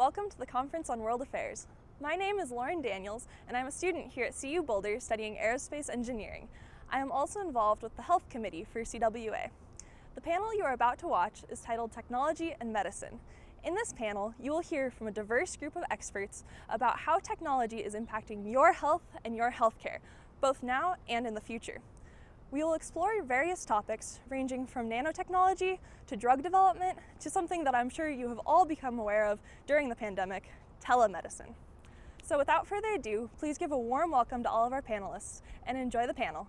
welcome to the Conference on World Affairs. My name is Lauren Daniels, and I'm a student here at CU Boulder studying aerospace engineering. I am also involved with the Health Committee for CWA. The panel you are about to watch is titled Technology and Medicine. In this panel, you will hear from a diverse group of experts about how technology is impacting your health and your healthcare, both now and in the future. We will explore various topics ranging from nanotechnology to drug development to something that I'm sure you have all become aware of during the pandemic, telemedicine. So without further ado, please give a warm welcome to all of our panelists and enjoy the panel.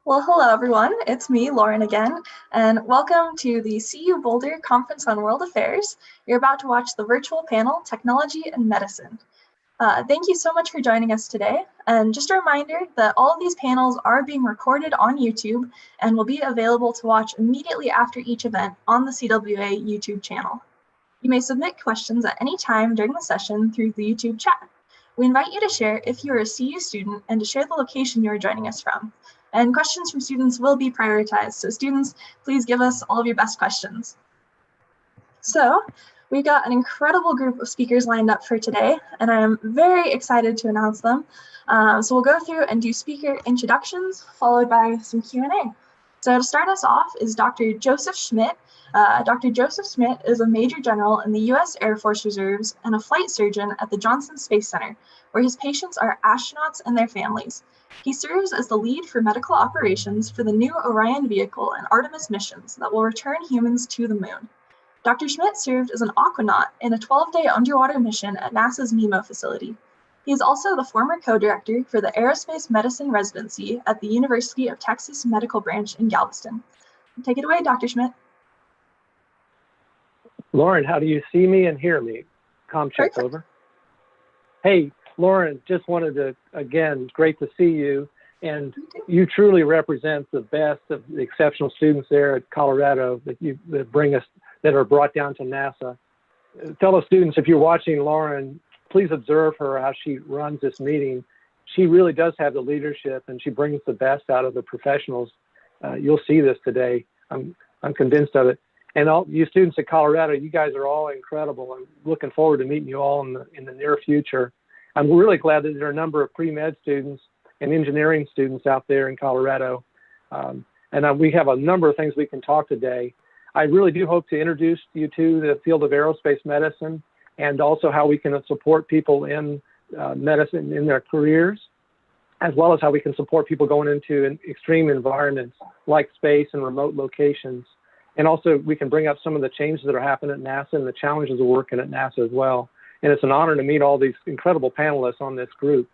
Well, hello everyone, it's me, Lauren again, and welcome to the CU Boulder Conference on World Affairs. You're about to watch the virtual panel, Technology and Medicine. Thank you so much for joining us today. And just a reminder that all of these panels are being recorded on YouTube and will be available to watch immediately after each event on the CWA YouTube channel. You may submit questions at any time during the session through the YouTube chat. We invite you to share if you are a CU student and to share the location you are joining us from. And questions from students will be prioritized. So students, please give us all of your best questions. So we've got an incredible group of speakers lined up for today, and I'm very excited to announce them. So we'll go through and do speaker introductions, followed by some Q&A. So to start us off is Dr. Joseph Schmidt. Dr. Joseph Schmidt is a Major General in the U.S. Air Force Reserves and a flight surgeon at the Johnson Space Center, where his patients are astronauts and their families. He serves as the lead for medical operations for the new Orion vehicle and Artemis missions that will return humans to the moon. Dr. Schmidt served as an aquanaut in a 12-day underwater mission at NASA's NEMO facility. He is also the former co-director for the Aerospace Medicine Residency at the University of Texas Medical Branch in Galveston. Take it away, Dr. Schmidt. Lauren, how do you see me and hear me? Comm check over. Hey, Lauren, just wanted to, again, great to see you. And you truly represent the best of the exceptional students there at Colorado that are brought down to NASA. Fellow students, if you're watching Lauren, please observe her how she runs this meeting. She really does have the leadership, and she brings the best out of the professionals. You'll see this today. I'm convinced of it. And all you students at Colorado, you guys are all incredible. I'm looking forward to meeting you all in the near future. I'm really glad that there are a number of pre-med students and engineering students out there in Colorado. We have a number of things we can talk today. I really do hope to introduce you to the field of aerospace medicine and also how we can support people in medicine in their careers, as well as how we can support people going into extreme environments like space and remote locations. And also we can bring up some of the changes that are happening at NASA and the challenges of working at NASA as well. And it's an honor to meet all these incredible panelists on this group.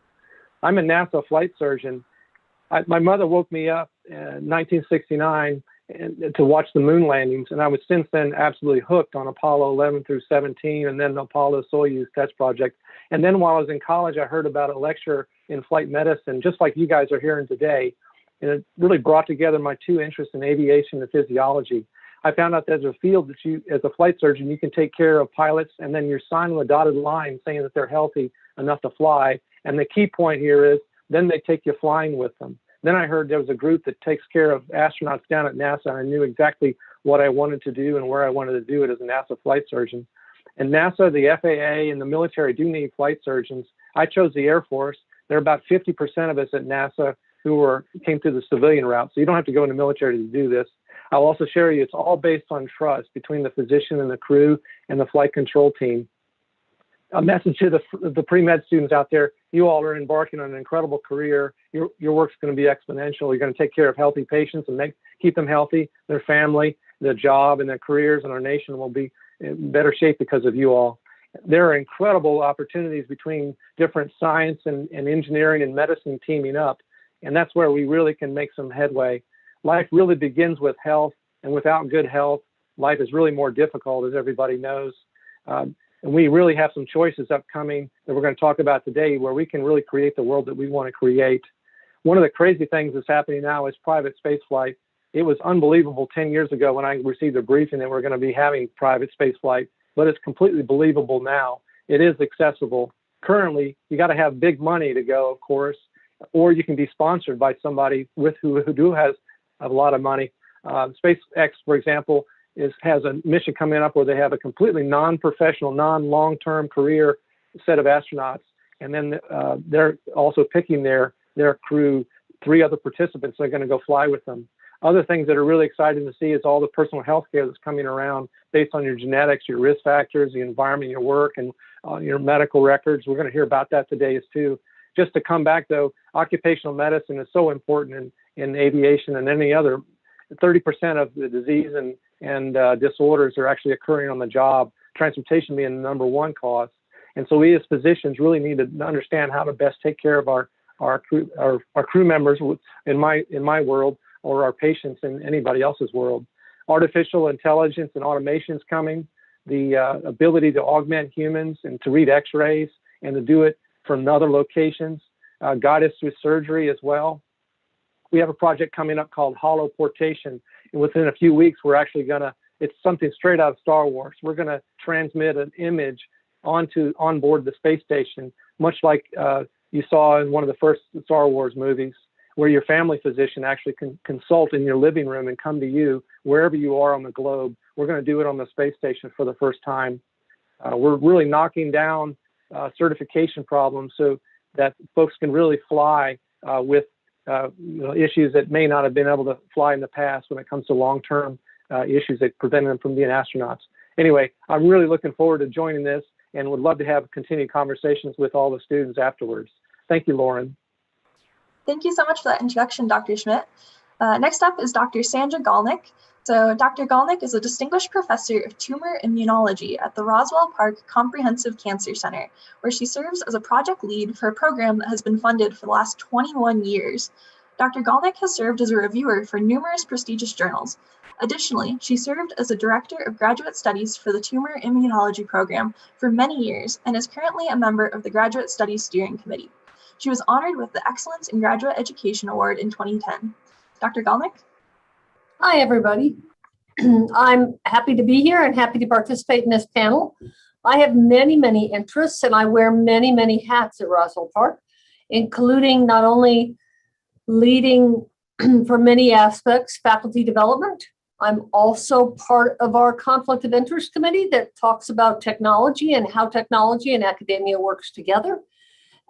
I'm a NASA flight surgeon. My mother woke me up in 1969 to watch the moon landings, and I was since then absolutely hooked on Apollo 11 through 17 and then the Apollo Soyuz test project. And then while I was in college, I heard about a lecture in flight medicine, just like you guys are hearing today. And it really brought together my two interests in aviation and physiology. I found out there's a field that you, as a flight surgeon, you can take care of pilots, and then you're signing a dotted line saying that they're healthy enough to fly. And the key point here is then they take you flying with them. Then I heard there was a group that takes care of astronauts down at NASA, and I knew exactly what I wanted to do and where I wanted to do it as a NASA flight surgeon. And NASA, the FAA, and the military do need flight surgeons. I chose the Air Force. There are about 50% of us at NASA who came through the civilian route, so you don't have to go in the military to do this. I'll also share you, it's all based on trust between the physician and the crew and the flight control team. A message to the pre-med students out there, you all are embarking on an incredible career. Your work's going to be exponential. You're going to take care of healthy patients and keep them healthy, their family, their job, and their careers, and our nation will be in better shape because of you all. There are incredible opportunities between different science and engineering and medicine teaming up, and that's where we really can make some headway. Life really begins with health, and without good health, life is really more difficult, as everybody knows. And we really have some choices upcoming that we're going to talk about today where we can really create the world that we want to create. One of the crazy things that's happening now is private space flight. It was unbelievable 10 years ago when I received a briefing that we're going to be having private space flight, but it's completely believable now. It is accessible. Currently, you got to have big money to go, of course, or you can be sponsored by somebody who has a lot of money. SpaceX, for example, has a mission coming up where they have a completely non-professional, non-long-term career set of astronauts, and then they're also picking their crew, 3 other participants that are going to go fly with them. Other things that are really exciting to see is all the personal health care that's coming around based on your genetics, your risk factors, the environment, your work, and your medical records. We're going to hear about that today too. Just to come back though, occupational medicine is so important in aviation and any other. 30% of the disease and disorders are actually occurring on the job, transportation being the #1 cause. And so we as physicians really need to understand how to best take care of our crew members in my world, or our patients in anybody else's world. Artificial intelligence and automation is coming. The ability to augment humans and to read x-rays and to do it from other locations, guide us through surgery as well. We have a project coming up called holoportation. And within a few weeks, we're actually it's something straight out of Star Wars. We're gonna transmit an image on board the space station, much like you saw in one of the first Star Wars movies, where your family physician actually can consult in your living room and come to you wherever you are on the globe. We're going to do it on the space station for the first time. We're really knocking down certification problems so that folks can really fly with issues that may not have been able to fly in the past when it comes to long-term issues that prevent them from being astronauts. Anyway, I'm really looking forward to joining this and would love to have continued conversations with all the students afterwards. Thank you, Lauren. Thank you so much for that introduction, Dr. Schmidt. Next up is Dr. Sandra Golnick. So Dr. Golnick is a distinguished professor of tumor immunology at the Roswell Park Comprehensive Cancer Center, where she serves as a project lead for a program that has been funded for the last 21 years. Dr. Golnick has served as a reviewer for numerous prestigious journals. Additionally, she served as a director of graduate studies for the tumor immunology program for many years and is currently a member of the Graduate Studies Steering Committee. She was honored with the Excellence in Graduate Education Award in 2010. Dr. Golnick? Hi, everybody. I'm happy to be here and happy to participate in this panel. I have many, many interests, and I wear many, many hats at Roswell Park, including not only leading for many aspects faculty development. I'm also part of our conflict of interest committee that talks about technology and how technology and academia works together,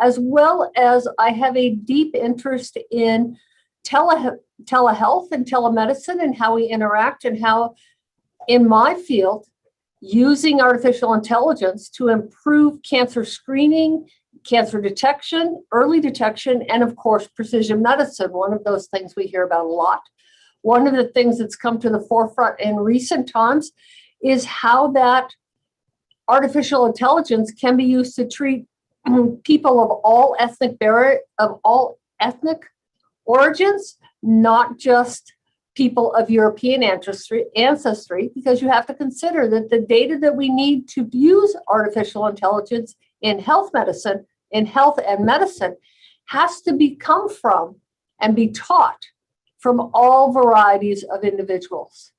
as well as I have a deep interest in telehealth and telemedicine and how we interact, and how in my field, using artificial intelligence to improve cancer screening, cancer detection, early detection, and of course, precision medicine, one of those things we hear about a lot. One of the things that's come to the forefront in recent times is how that artificial intelligence can be used to treat people of all ethnic origins, not just people of European ancestry, because you have to consider that the data that we need to use artificial intelligence in health medicine, in health and medicine, has to come from and be taught from all varieties of individuals.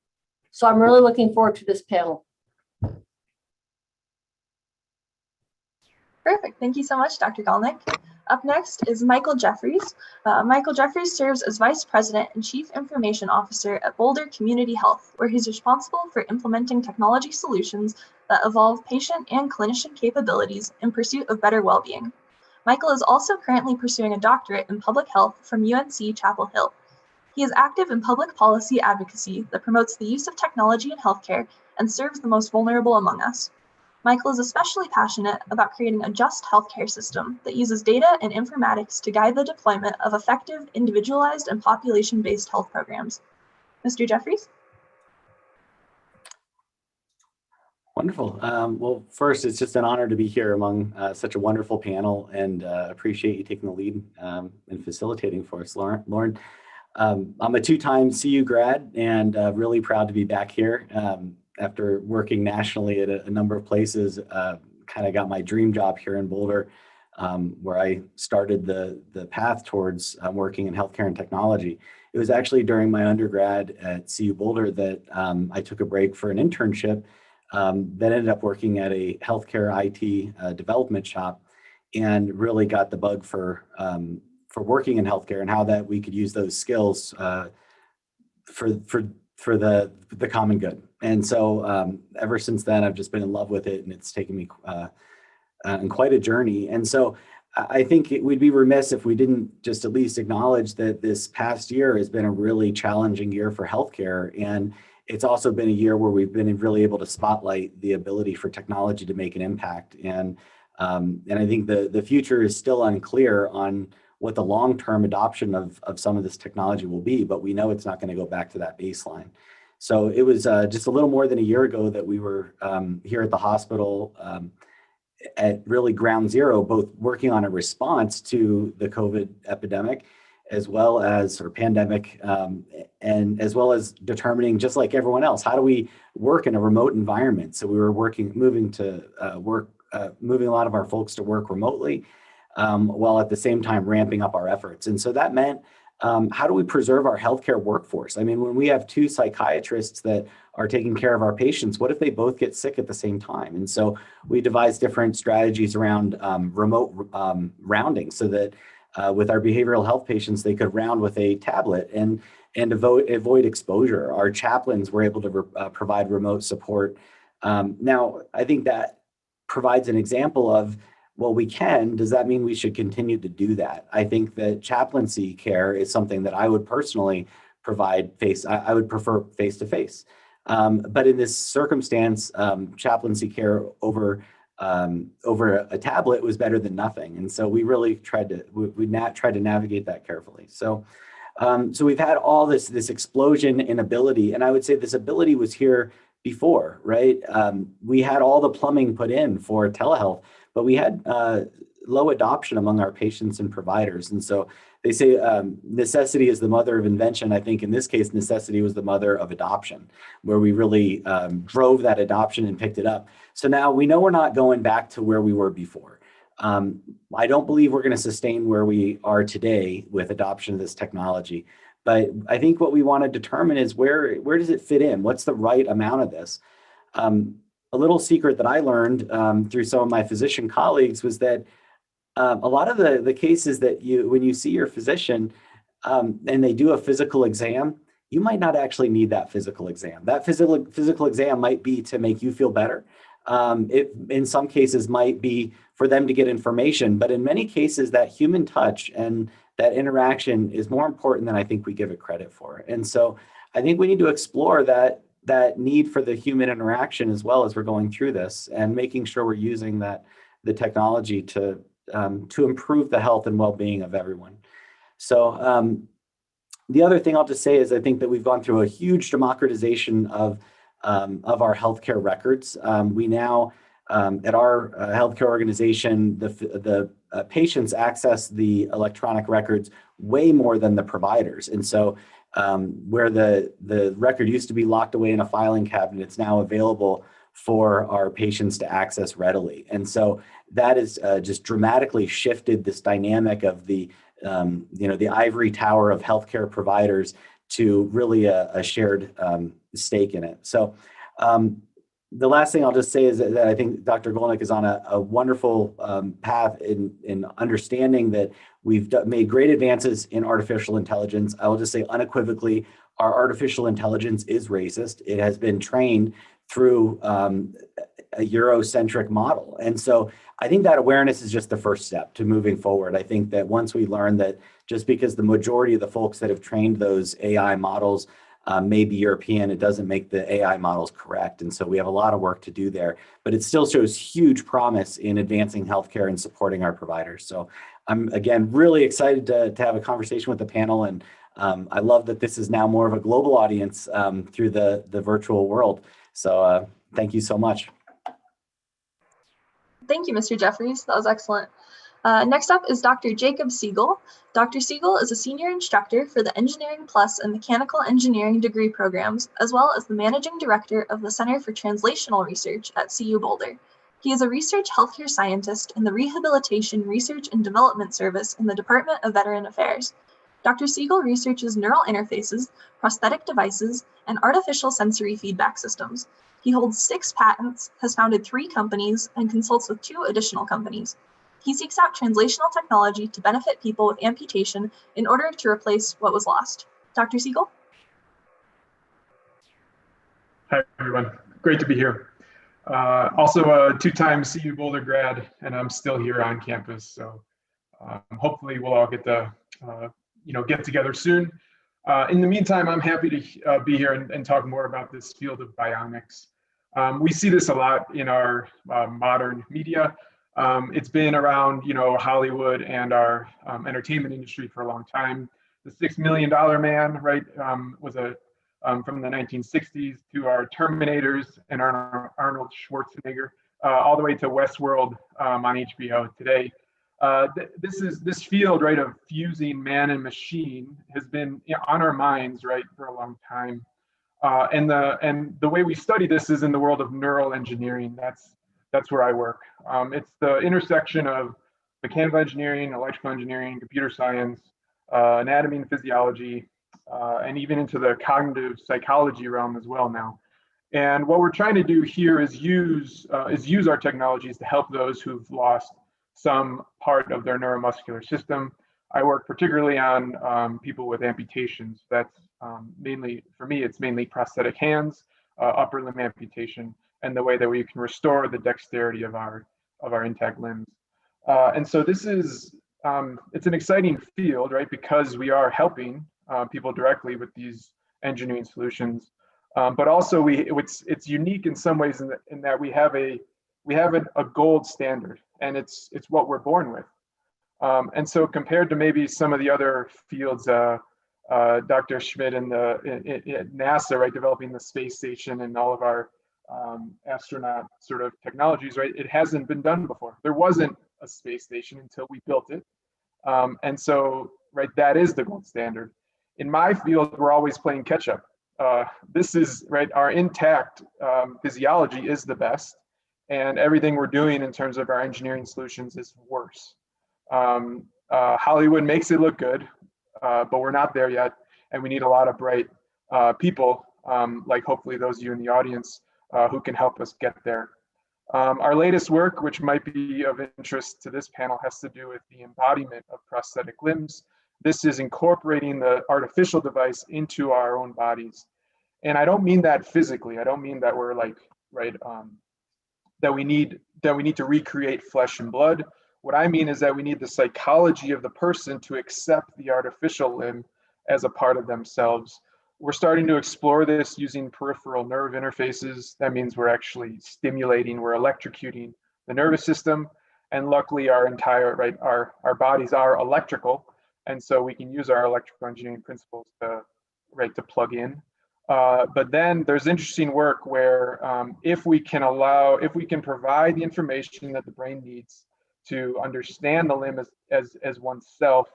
So I'm really looking forward to this panel. Perfect. Thank you so much, Dr. Golnick. Up next is Michael Jeffries. Michael Jeffries serves as Vice President and Chief Information Officer at Boulder Community Health, where he's responsible for implementing technology solutions that evolve patient and clinician capabilities in pursuit of better well-being. Michael is also currently pursuing a doctorate in public health from UNC Chapel Hill. He is active in public policy advocacy that promotes the use of technology in healthcare and serves the most vulnerable among us. Michael is especially passionate about creating a just healthcare system that uses data and informatics to guide the deployment of effective, individualized, and population-based health programs. Mr. Jeffries? Wonderful. Well, first, it's just an honor to be here among such a wonderful panel, and appreciate you taking the lead in facilitating for us, Lauren. I'm a two-time CU grad, and really proud to be back here. After working nationally at a number of places, kind of got my dream job here in Boulder, where I started the path towards working in healthcare and technology. It was actually during my undergrad at CU Boulder that I took a break for an internship that ended up working at a healthcare IT development shop, and really got the bug for working in healthcare and how that we could use those skills for for the common good. And so ever since then, I've just been in love with it, and it's taken me on quite a journey. And so I think we'd be remiss if we didn't just at least acknowledge that this past year has been a really challenging year for healthcare. And it's also been a year where we've been really able to spotlight the ability for technology to make an impact. And I think the future is still unclear on what the long-term adoption of some of this technology will be, but we know it's not going to go back to that baseline. So it was just a little more than a year ago that we were here at the hospital at really ground zero, both working on a response to the COVID epidemic, as well as, or pandemic, and as well as determining, just like everyone else, how do we work in a remote environment? So we were moving a lot of our folks to work remotely, while at the same time ramping up our efforts. And so that meant, how do we preserve our healthcare workforce? I mean, when we have two psychiatrists that are taking care of our patients, what if they both get sick at the same time? And so we devised different strategies around remote rounding, so that with our behavioral health patients, they could round with a tablet and avoid exposure. Our chaplains were able to provide remote support. Now, I think that provides an example of, well, we can. Does that mean we should continue to do that? I think that chaplaincy care is something that I would personally provide I would prefer face-to-face. But in this circumstance, chaplaincy care over a tablet was better than nothing. And so we really tried to navigate that carefully. So we've had all this explosion in ability, and I would say this ability was here before, right? We had all the plumbing put in for telehealth, but we had low adoption among our patients and providers. And so they say necessity is the mother of invention. I think in this case, necessity was the mother of adoption, where we really drove that adoption and picked it up. So now we know we're not going back to where we were before. I don't believe we're going to sustain where we are today with adoption of this technology. But I think what we want to determine is where does it fit in? What's the right amount of this? A little secret that I learned through some of my physician colleagues was that a lot of the cases that when you see your physician and they do a physical exam, you might not actually need that physical exam. That physical exam might be to make you feel better. It, in some cases, might be for them to get information, but in many cases, that human touch and that interaction is more important than I think we give it credit for. And so I think we need to explore that need for the human interaction as well as we're going through this, and making sure we're using the technology to improve the health and well-being of everyone. So the other thing I'll just say is I think that we've gone through a huge democratization of our healthcare records. We now at our healthcare organization, the patients access the electronic records way more than the providers. And so where the record used to be locked away in a filing cabinet, it's now available for our patients to access readily. And so that has just dramatically shifted this dynamic of the ivory tower of healthcare providers to really a shared stake in it. So the last thing I'll just say is that I think Dr. Golnick is on a wonderful path in understanding that we've made great advances in artificial intelligence. I will just say unequivocally, our artificial intelligence is racist. It has been trained through a Eurocentric model. And so I think that awareness is just the first step to moving forward. I think that once we learn that just because the majority of the folks that have trained those AI models may be European, it doesn't make the AI models correct. And so we have a lot of work to do there, but it still shows huge promise in advancing healthcare and supporting our providers. So I'm, again, really excited to have a conversation with the panel. And I love that this is now more of a global audience through the virtual world. So thank you so much. Thank you, Mr. Jeffries. That was excellent. Next up is Dr. Jacob Siegel. Dr. Siegel is a senior instructor for the Engineering Plus and Mechanical Engineering degree programs, as well as the managing director of the Center for Translational Research at CU Boulder. He is a research healthcare scientist in the Rehabilitation Research and Development Service in the Department of Veteran Affairs. Dr. Siegel researches neural interfaces, prosthetic devices, and artificial sensory feedback systems. He holds 6 patents, has founded 3 companies, and consults with 2 additional companies. He seeks out translational technology to benefit people with amputation in order to replace what was lost. Dr. Siegel? Hi, everyone. Great to be here. Also a two-time CU Boulder grad, and I'm still here on campus. So hopefully we'll all get to, get together soon. In the meantime, I'm happy to be here and talk more about this field of bionics. We see this a lot in our modern media. It's been around, Hollywood and our entertainment industry for a long time. The $6 million man, right, was from the 1960s to our Terminators and our Arnold Schwarzenegger, all the way to Westworld on HBO today. This field, right, of fusing man and machine has been on our minds, right, for a long time. And the way we study this is in the world of neural engineering. That's where I work. It's the intersection of mechanical engineering, electrical engineering, computer science, anatomy and physiology, and even into the cognitive psychology realm as well now. And what we're trying to do here is use our technologies to help those who've lost some part of their neuromuscular system. I work particularly on people with amputations. That's mainly, for me, it's mainly prosthetic hands, upper limb amputation, and the way that we can restore the dexterity of our intact limbs. And so this is, it's an exciting field, right? Because we are helping people directly with these engineering solutions. But also it's unique in some ways in that we have a gold standard, and it's what we're born with. And so compared to maybe some of the other fields, Dr. Schmidt and at NASA, right, developing the space station and all of our astronaut sort of technologies, right, it hasn't been done before. There wasn't a space station until we built it. And so, right, that is the gold standard. In my field, we're always playing catch up. This is, right, our intact physiology is the best, and everything we're doing in terms of our engineering solutions is worse. Hollywood makes it look good, but we're not there yet, and we need a lot of bright people, like hopefully those of you in the audience who can help us get there. Our latest work, which might be of interest to this panel, has to do with the embodiment of prosthetic limbs. This is incorporating the artificial device into our own bodies. And I don't mean that physically. I don't mean that we're like, right, that we need to recreate flesh and blood. What I mean is that we need the psychology of the person to accept the artificial limb as a part of themselves. We're starting to explore this using peripheral nerve interfaces. That means we're actually stimulating, we're electrocuting the nervous system. And luckily our bodies are electrical. And so we can use our electrical engineering principles to plug in. But then there's interesting work where if we can provide the information that the brain needs to understand the limb as oneself,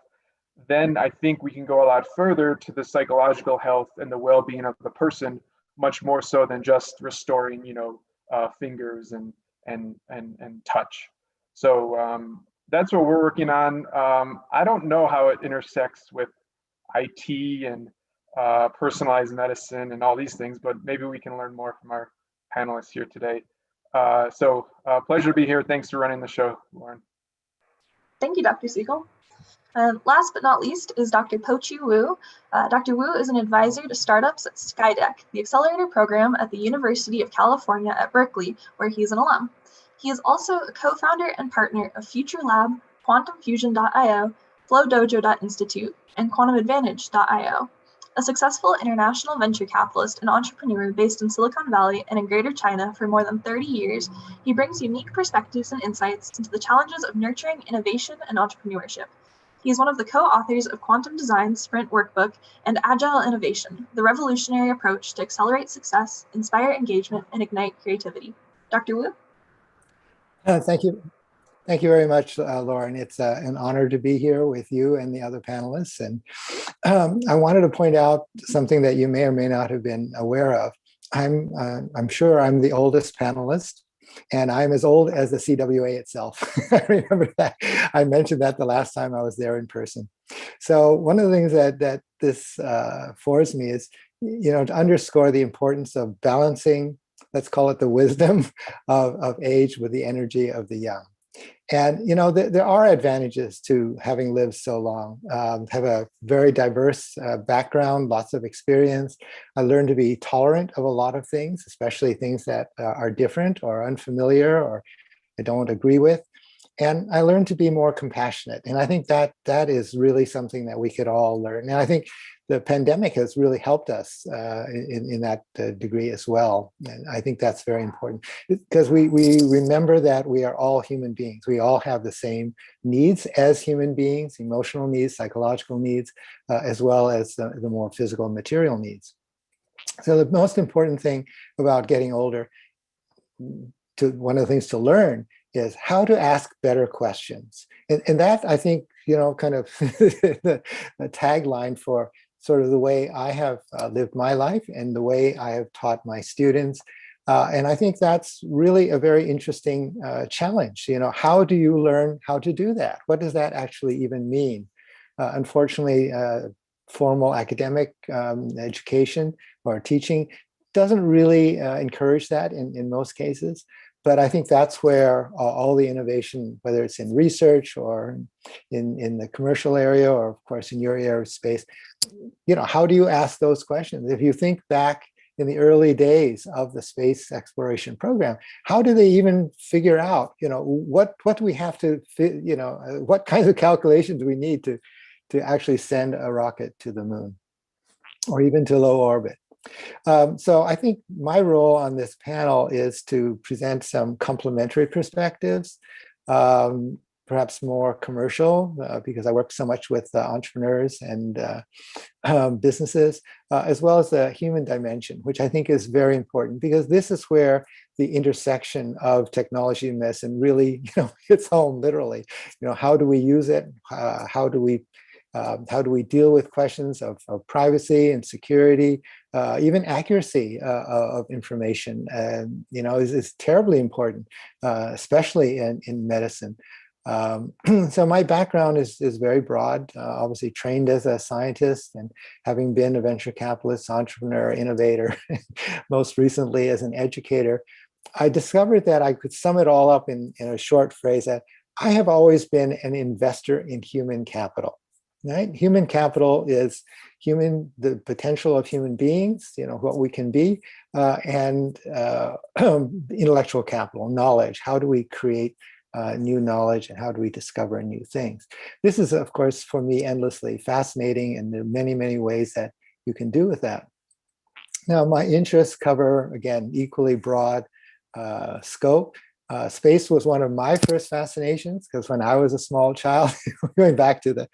then I think we can go a lot further to the psychological health and the well-being of the person, much more so than just restoring, fingers and touch. So that's what we're working on. I don't know how it intersects with IT and personalized medicine and all these things, but maybe we can learn more from our panelists here today. So pleasure to be here. Thanks for running the show, Lauren. Thank you, Dr. Siegel. Last but not least is Dr. Po-Chu Wu. Dr. Wu is an advisor to startups at Skydeck, the accelerator program at the University of California at Berkeley, where he's an alum. He is also a co-founder and partner of Future Lab, QuantumFusion.io, FlowDojo.institute, and QuantumAdvantage.io. A successful international venture capitalist and entrepreneur based in Silicon Valley and in Greater China for more than 30 years, he brings unique perspectives and insights into the challenges of nurturing innovation and entrepreneurship. He is one of the co-authors of Quantum Design Sprint Workbook and Agile Innovation, the revolutionary approach to accelerate success, inspire engagement, and ignite creativity. Dr. Wu? Thank you. Thank you very much, Lauren. It's an honor to be here with you and the other panelists. And I wanted to point out something that you may or may not have been aware of. I'm sure I'm the oldest panelist, and I'm as old as the CWA itself. I remember that. I mentioned that the last time I was there in person. So one of the things that this affords me is, to underscore the importance of balancing, let's call it the wisdom of age with the energy of the young. And there are advantages to having lived so long. Have a very diverse background, lots of experience. I learned to be tolerant of a lot of things, especially things that are different or unfamiliar or I don't agree with. And I learned to be more compassionate. And I think that is really something that we could all learn. And I think the pandemic has really helped us in that degree as well. And I think that's very important because we remember that we are all human beings. We all have the same needs as human beings, emotional needs, psychological needs, as well as the more physical and material needs. So the most important thing about getting older, one of the things to learn is how to ask better questions. And that, I think, kind of the tagline for sort of the way I have lived my life and the way I have taught my students. And I think that's really a very interesting challenge. How do you learn how to do that? What does that actually even mean? Unfortunately, formal academic education or teaching doesn't really encourage that in most cases. But I think that's where all the innovation, whether it's in research or in the commercial area, or of course in your area of space, how do you ask those questions? If you think back in the early days of the space exploration program, how do they even figure out, what do we have to, what kinds of calculations do we need to actually send a rocket to the moon or even to low orbit? So I think my role on this panel is to present some complementary perspectives, perhaps more commercial, because I work so much with entrepreneurs and businesses, as well as the human dimension, which I think is very important, because this is where the intersection of technology and medicine really hits home literally. How do we use it? How do we deal with questions of privacy and security, even accuracy of information? Is terribly important, especially in medicine. So my background is very broad. Obviously trained as a scientist and having been a venture capitalist, entrepreneur, innovator, most recently as an educator, I discovered that I could sum it all up in a short phrase that I have always been an investor in human capital. Right? Human capital is the potential of human beings, what we can be, and intellectual capital, knowledge. How do we create new knowledge and how do we discover new things? This is, of course, for me, endlessly fascinating, and there are many, many ways that you can do with that. Now, my interests cover, again, equally broad scope. Space was one of my first fascinations, because when I was a small child, going back to the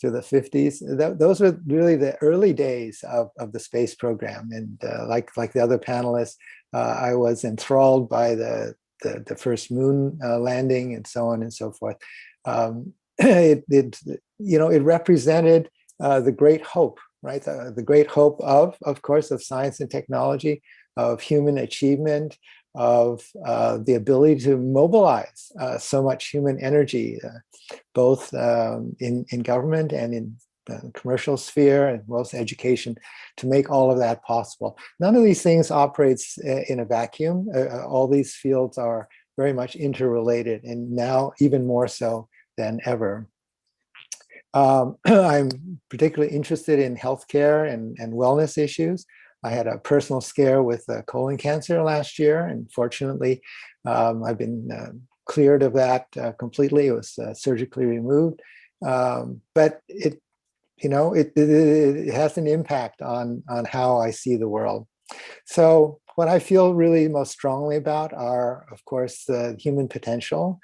50s, those were really the early days of the space program. And like the other panelists, I was enthralled by the first moon landing and so on and so forth. It represented the great hope, right? The great hope of course, of science and technology, of human achievement, of the ability to mobilize so much human energy, both in government and in the commercial sphere, and well as education, to make all of that possible. None of these things operates in a vacuum. All these fields are very much interrelated, and now even more so than ever. I'm particularly interested in healthcare and wellness issues. I had a personal scare with colon cancer last year, and fortunately, I've been cleared of that completely. It was surgically removed, but it has an impact on how I see the world. So what I feel really most strongly about are, of course, the human potential,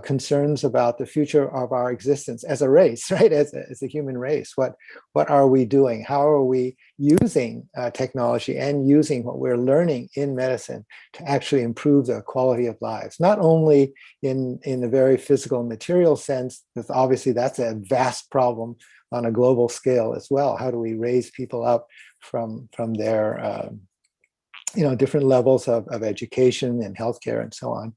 concerns about the future of our existence as a race, right? As a human race. What are we doing? How are we using technology and using what we're learning in medicine to actually improve the quality of lives? Not only in a very physical material sense, because obviously that's a vast problem on a global scale as well. How do we raise people up from their different levels of education and healthcare and so on?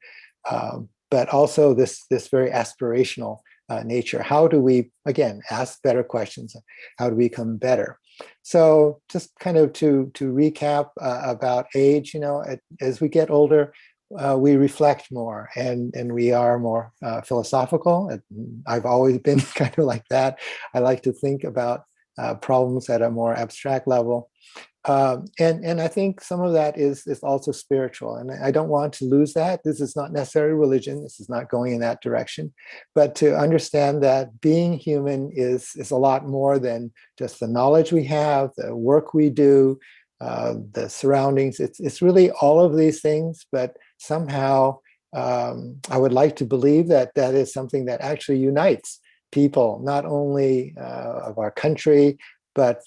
But also this very aspirational nature. How do we, again, ask better questions? How do we become better? So just kind of to recap about age, as we get older, we reflect more and we are more philosophical. I've always been kind of like that. I like to think about problems at a more abstract level. And I think some of that is also spiritual. And I don't want to lose that. This is not necessarily religion. This is not going in that direction. But to understand that being human is a lot more than just the knowledge we have, the work we do, the surroundings. It's really all of these things. But somehow I would like to believe that that is something that actually unites people, not only of our country, but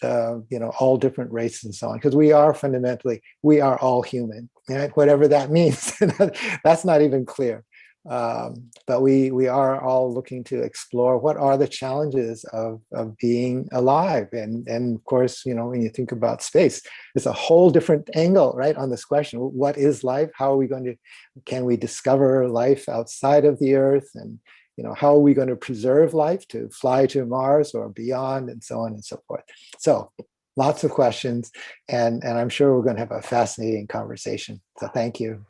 all different races and so on, because we are all human, right? Whatever that means. That's not even clear. But we are all looking to explore what are the challenges of being alive. And of course, when you think about space, it's a whole different angle, right, on this question. What is life? How are we can we discover life outside of the Earth? And how are we going to preserve life to fly to Mars or beyond, and so on and so forth. So lots of questions, and I'm sure we're going to have a fascinating conversation. So thank you.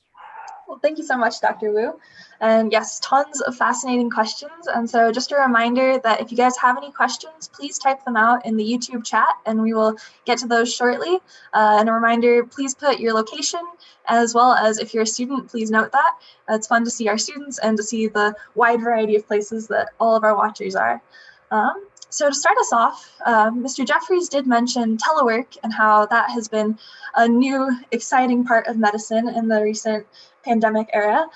Well, thank you so much, Dr. Wu. And yes, tons of fascinating questions. And so just a reminder that if you guys have any questions, please type them out in the YouTube chat and we will get to those shortly. And a reminder, please put your location, as well as if you're a student, please note that. It's fun to see our students and to see the wide variety of places that all of our watchers are. So to start us off, Mr. Jeffries did mention telework and how that has been a new, exciting part of medicine in the recent pandemic era.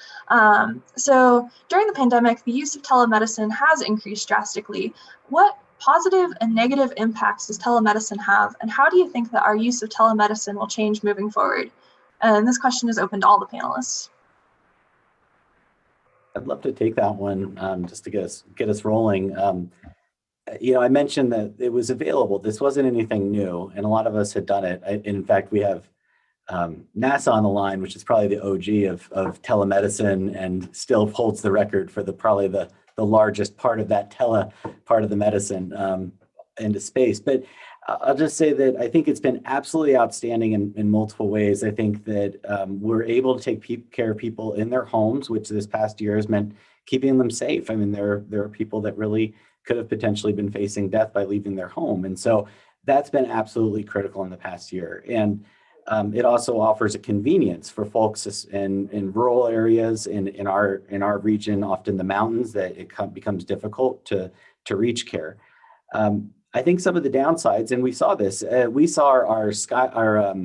So during the pandemic, the use of telemedicine has increased drastically. What positive and negative impacts does telemedicine have, and how do you think that our use of telemedicine will change moving forward? And this question is open to all the panelists. I'd love to take that one just to get us rolling. I mentioned that it was available. This wasn't anything new, and a lot of us had done it. In fact, we have NASA on the line, which is probably the OG of telemedicine and still holds the record for probably the largest part of that part of the medicine into space. But I'll just say that I think it's been absolutely outstanding in multiple ways. I think that we're able to take care of people in their homes, which this past year has meant keeping them safe. I mean, there are people that really could have potentially been facing death by leaving their home. And so that's been absolutely critical in the past year. And it also offers a convenience for folks in rural areas in our region, often the mountains, that it becomes difficult to reach care. I think some of the downsides, and we saw this, we saw our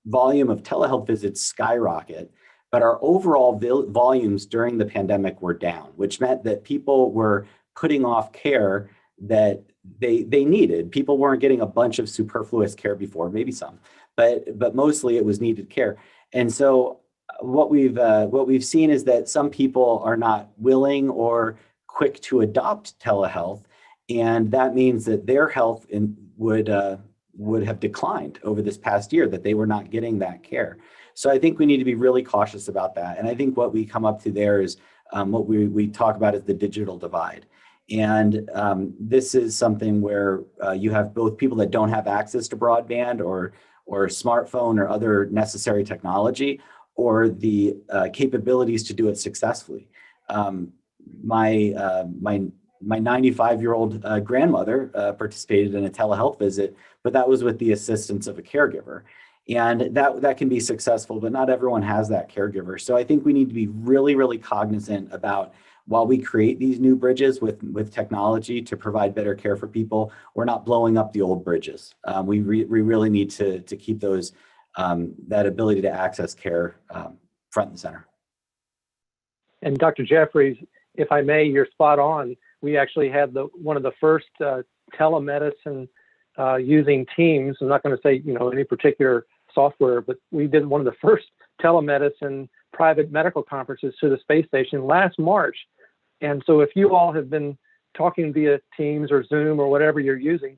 volume of telehealth visits skyrocket, but our overall volumes during the pandemic were down, which meant that people were putting off care that they needed. People weren't getting a bunch of superfluous care before, maybe some, but mostly it was needed care. And so what we've seen is that some people are not willing or quick to adopt telehealth, and that means that their health would have declined over this past year, that they were not getting that care. So I think we need to be really cautious about that. And I think what we come up to there is what we talk about as the digital divide. And this is something where you have both people that don't have access to broadband or smartphone or other necessary technology, or the capabilities to do it successfully. My 95-year-old grandmother participated in a telehealth visit, but that was with the assistance of a caregiver. And that can be successful, but not everyone has that caregiver. So I think we need to be really, really cognizant about, while we create these new bridges with technology to provide better care for people, we're not blowing up the old bridges. We really need to keep those, that ability to access care front and center. And Dr. Jeffries, if I may, you're spot on. We actually had one of the first telemedicine using Teams. I'm not going to say any particular software, but we did one of the first telemedicine private medical conferences to the space station last March. And so if you all have been talking via Teams or Zoom or whatever you're using,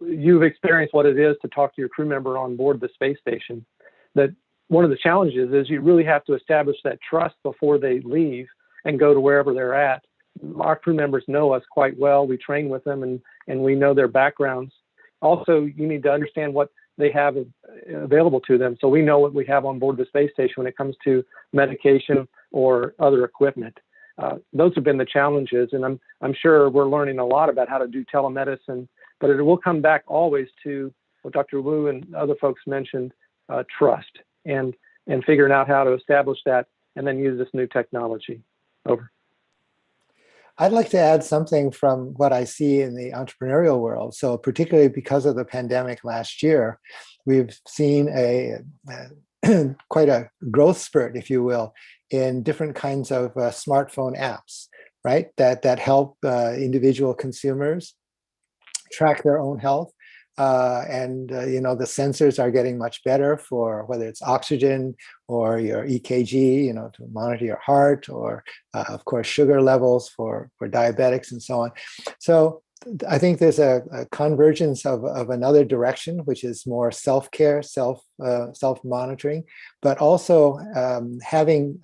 you've experienced what it is to talk to your crew member on board the space station. That one of the challenges is you really have to establish that trust before they leave and go to wherever they're at. Our crew members know us quite well. We train with them and we know their backgrounds. Also, you need to understand what they have available to them, so we know what we have on board the space station when it comes to medication or other equipment. Those have been the challenges, and I'm sure we're learning a lot about how to do telemedicine, but it will come back always to what Dr. Wu and other folks mentioned, trust, and figuring out how to establish that and then use this new technology. Over. I'd like to add something from what I see in the entrepreneurial world. So particularly because of the pandemic last year, we've seen quite a growth spurt, if you will, in different kinds of smartphone apps, right? That help individual consumers track their own health. The sensors are getting much better for whether it's oxygen or your EKG, to monitor your heart, or of course, sugar levels for diabetics and so on. So I think there's a convergence of another direction, which is more self-care, self-monitoring, but also having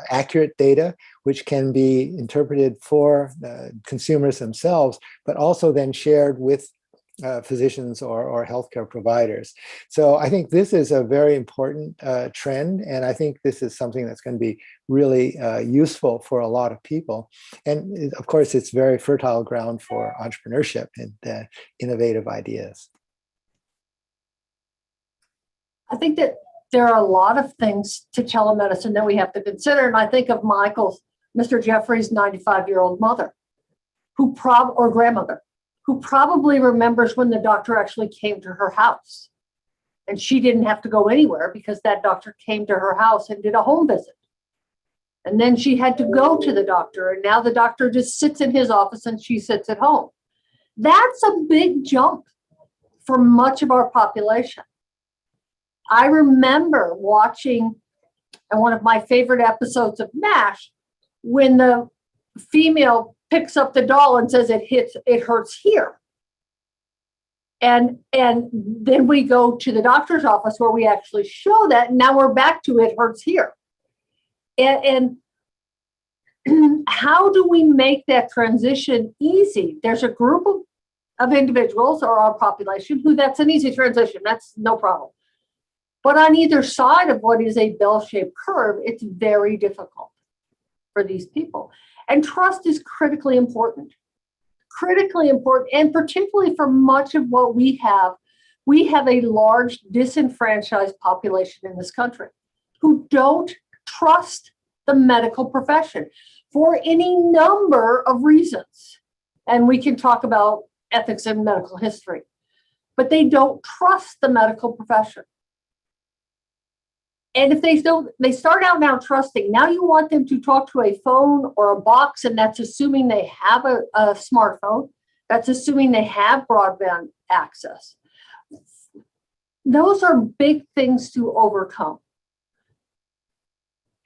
accurate data, which can be interpreted for consumers themselves, but also then shared with physicians or healthcare providers. So I think this is a very important trend, and I think this is something that's going to be really useful for a lot of people. And of course, it's very fertile ground for entrepreneurship and innovative ideas. I think that there are a lot of things to telemedicine that we have to consider. And I think of Mr. Jeffrey's 95-year-old mother, or grandmother, who probably remembers when the doctor actually came to her house. And she didn't have to go anywhere because that doctor came to her house and did a home visit. And then she had to go to the doctor, and now the doctor just sits in his office and she sits at home. That's a big jump for much of our population. I remember watching one of my favorite episodes of MASH when the female picks up the doll and says it hurts here. And then we go to the doctor's office where we actually show that, and now we're back to it hurts here. And how do we make that transition easy? There's a group of individuals or our population who that's an easy transition. That's no problem. But on either side of what is a bell-shaped curve, it's very difficult for these people. And trust is critically important, and particularly for much of what we have a large disenfranchised population in this country who don't trust the medical profession for any number of reasons. And we can talk about ethics and medical history, but they don't trust the medical profession. And if they start out now trusting, now you want them to talk to a phone or a box, and that's assuming they have a smartphone. That's assuming they have broadband access. Those are big things to overcome.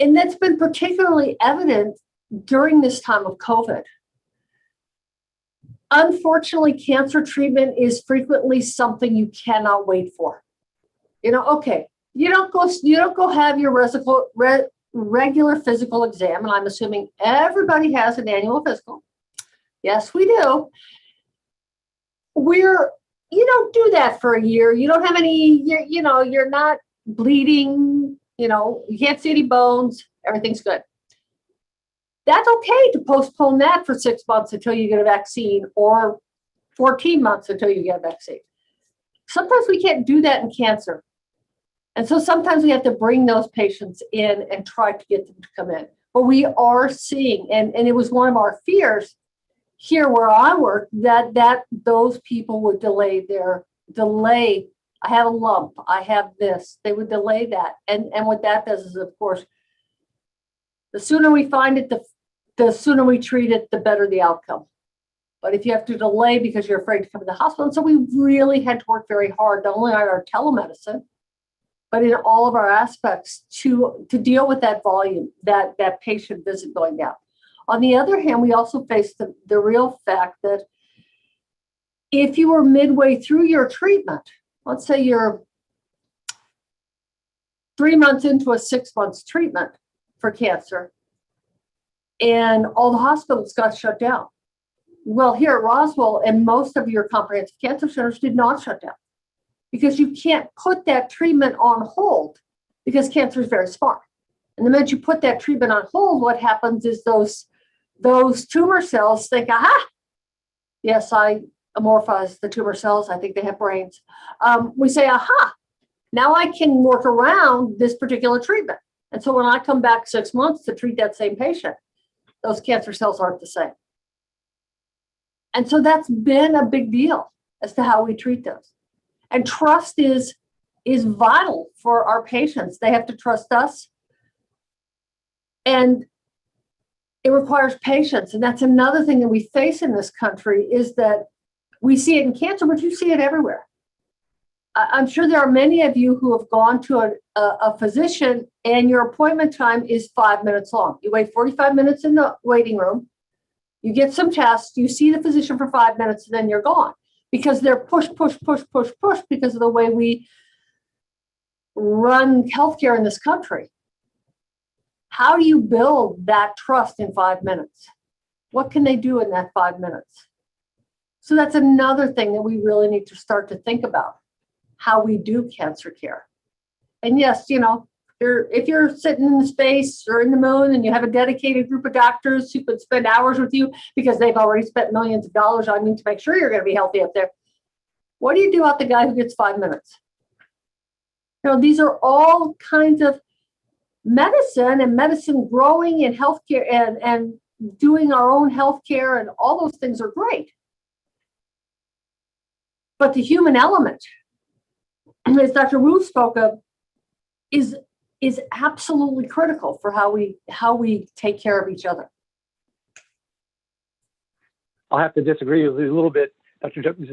And that's been particularly evident during this time of COVID. Unfortunately, cancer treatment is frequently something you cannot wait for. Okay. You don't go have your regular physical exam, and I'm assuming everybody has an annual physical. Yes, we do. You don't do that for a year. You don't have any, you're not bleeding, you can't see any bones, everything's good. That's okay to postpone that for 6 months until you get a vaccine, or 14 months until you get a vaccine. Sometimes we can't do that in cancer. And so sometimes we have to bring those patients in and try to get them to come in. But we are seeing, and it was one of our fears here where I work, that those people would delay. I have a lump, I have this. They would delay that. And what that does is, of course, the sooner we find it, the sooner we treat it, the better the outcome. But if you have to delay because you're afraid to come to the hospital, and so we really had to work very hard, not only on our telemedicine, but in all of our aspects to deal with that volume, that patient visit going down. On the other hand, we also face the real fact that if you were midway through your treatment, let's say you're 3 months into a 6 months treatment for cancer, and all the hospitals got shut down. Well, here at Roswell and most of your comprehensive cancer centers did not shut down. because you can't put that treatment on hold because cancer is very smart. And the minute you put that treatment on hold, what happens is those tumor cells think, aha, yes, I amorphize the tumor cells. I think they have brains. We say, aha, now I can work around this particular treatment. And so when I come back 6 months to treat that same patient, those cancer cells aren't the same. And so that's been a big deal as to how we treat those. And trust is vital for our patients. They have to trust us. And it requires patience. And that's another thing that we face in this country, is that we see it in cancer, but you see it everywhere. I'm sure there are many of you who have gone to a physician and your appointment time is 5 minutes long. You wait 45 minutes in the waiting room, you get some tests, you see the physician for 5 minutes, and then you're gone, because they're push because of the way we run healthcare in this country. How do you build that trust in 5 minutes? What can they do in that 5 minutes? So that's another thing that we really need to start to think about, how we do cancer care. And yes, if you're sitting in the space or in the moon and you have a dedicated group of doctors who could spend hours with you because they've already spent millions of dollars on you to make sure you're going to be healthy up there, what do you do about the guy who gets 5 minutes? These are all kinds of medicine growing in healthcare, and doing our own healthcare, and all those things are great. But the human element, as Dr. Wu spoke of, is absolutely critical for how we take care of each other. I'll have to disagree with you a little bit, Dr. Jones.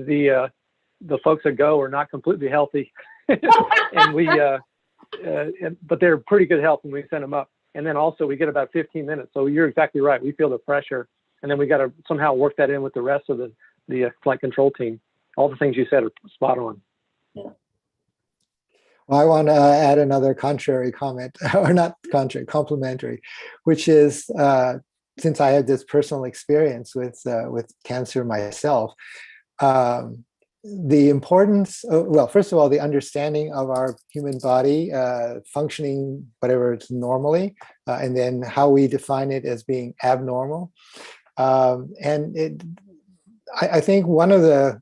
The folks that go are not completely healthy, and but they're pretty good health when we send them up. And then also we get about 15 minutes. So you're exactly right. We feel the pressure, and then we got to somehow work that in with the rest of the flight control team. All the things you said are spot on. Yeah. Well, I want to add another contrary comment, or not contrary, complementary, which is, since I had this personal experience with cancer myself, the importance, well, first of all, the understanding of our human body functioning, whatever it's normally, and then how we define it as being abnormal. And I think one of the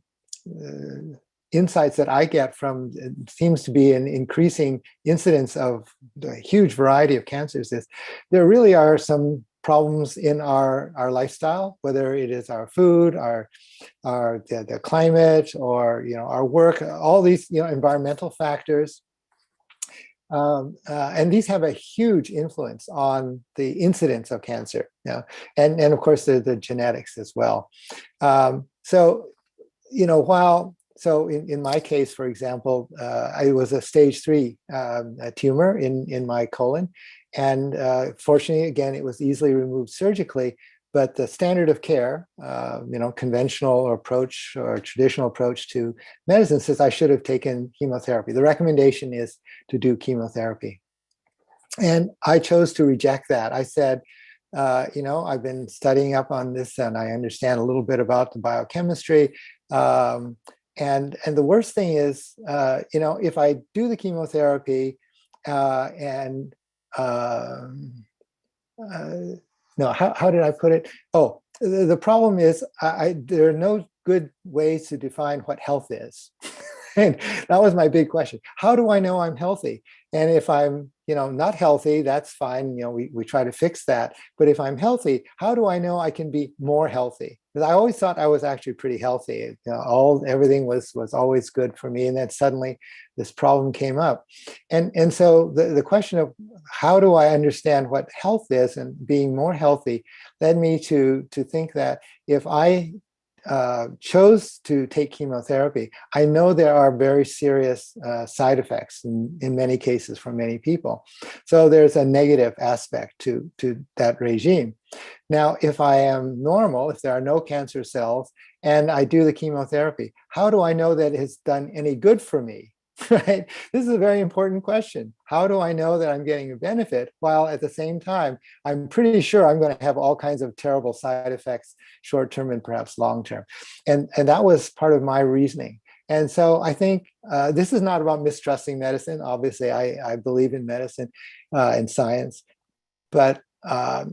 insights that I get from it seems to be an increasing incidence of a huge variety of cancers is there really are some problems in our lifestyle, whether it is our food, the climate, or our work, all these environmental factors, and these have a huge influence on the incidence of cancer. And of course the genetics as well. So in my case, for example, I was a stage 3 tumor in my colon. And fortunately, again, it was easily removed surgically, but the standard of care, conventional approach or traditional approach to medicine says I should have taken chemotherapy. The recommendation is to do chemotherapy. And I chose to reject that. I said, I've been studying up on this and I understand a little bit about the biochemistry. And the worst thing is, if I do the chemotherapy how did I put it? Oh, the problem is there are no good ways to define what health is. And that was my big question. How do I know I'm healthy? And if I'm, not healthy, that's fine. We try to fix that. But if I'm healthy, how do I know I can be more healthy? Because I always thought I was actually pretty healthy. Everything was always good for me. And then suddenly this problem came up. And so the question of how do I understand what health is and being more healthy led me to think that if I chose to take chemotherapy, I know there are very serious side effects in many cases for many people. So there's a negative aspect to that regime. Now, if I am normal, if there are no cancer cells, and I do the chemotherapy, how do I know that it's done any good for me? Right? This is a very important question. How do I know that I'm getting a benefit while at the same time, I'm pretty sure I'm going to have all kinds of terrible side effects, short-term and perhaps long-term. And that was part of my reasoning. And so I think this is not about mistrusting medicine. Obviously, I believe in medicine and science, but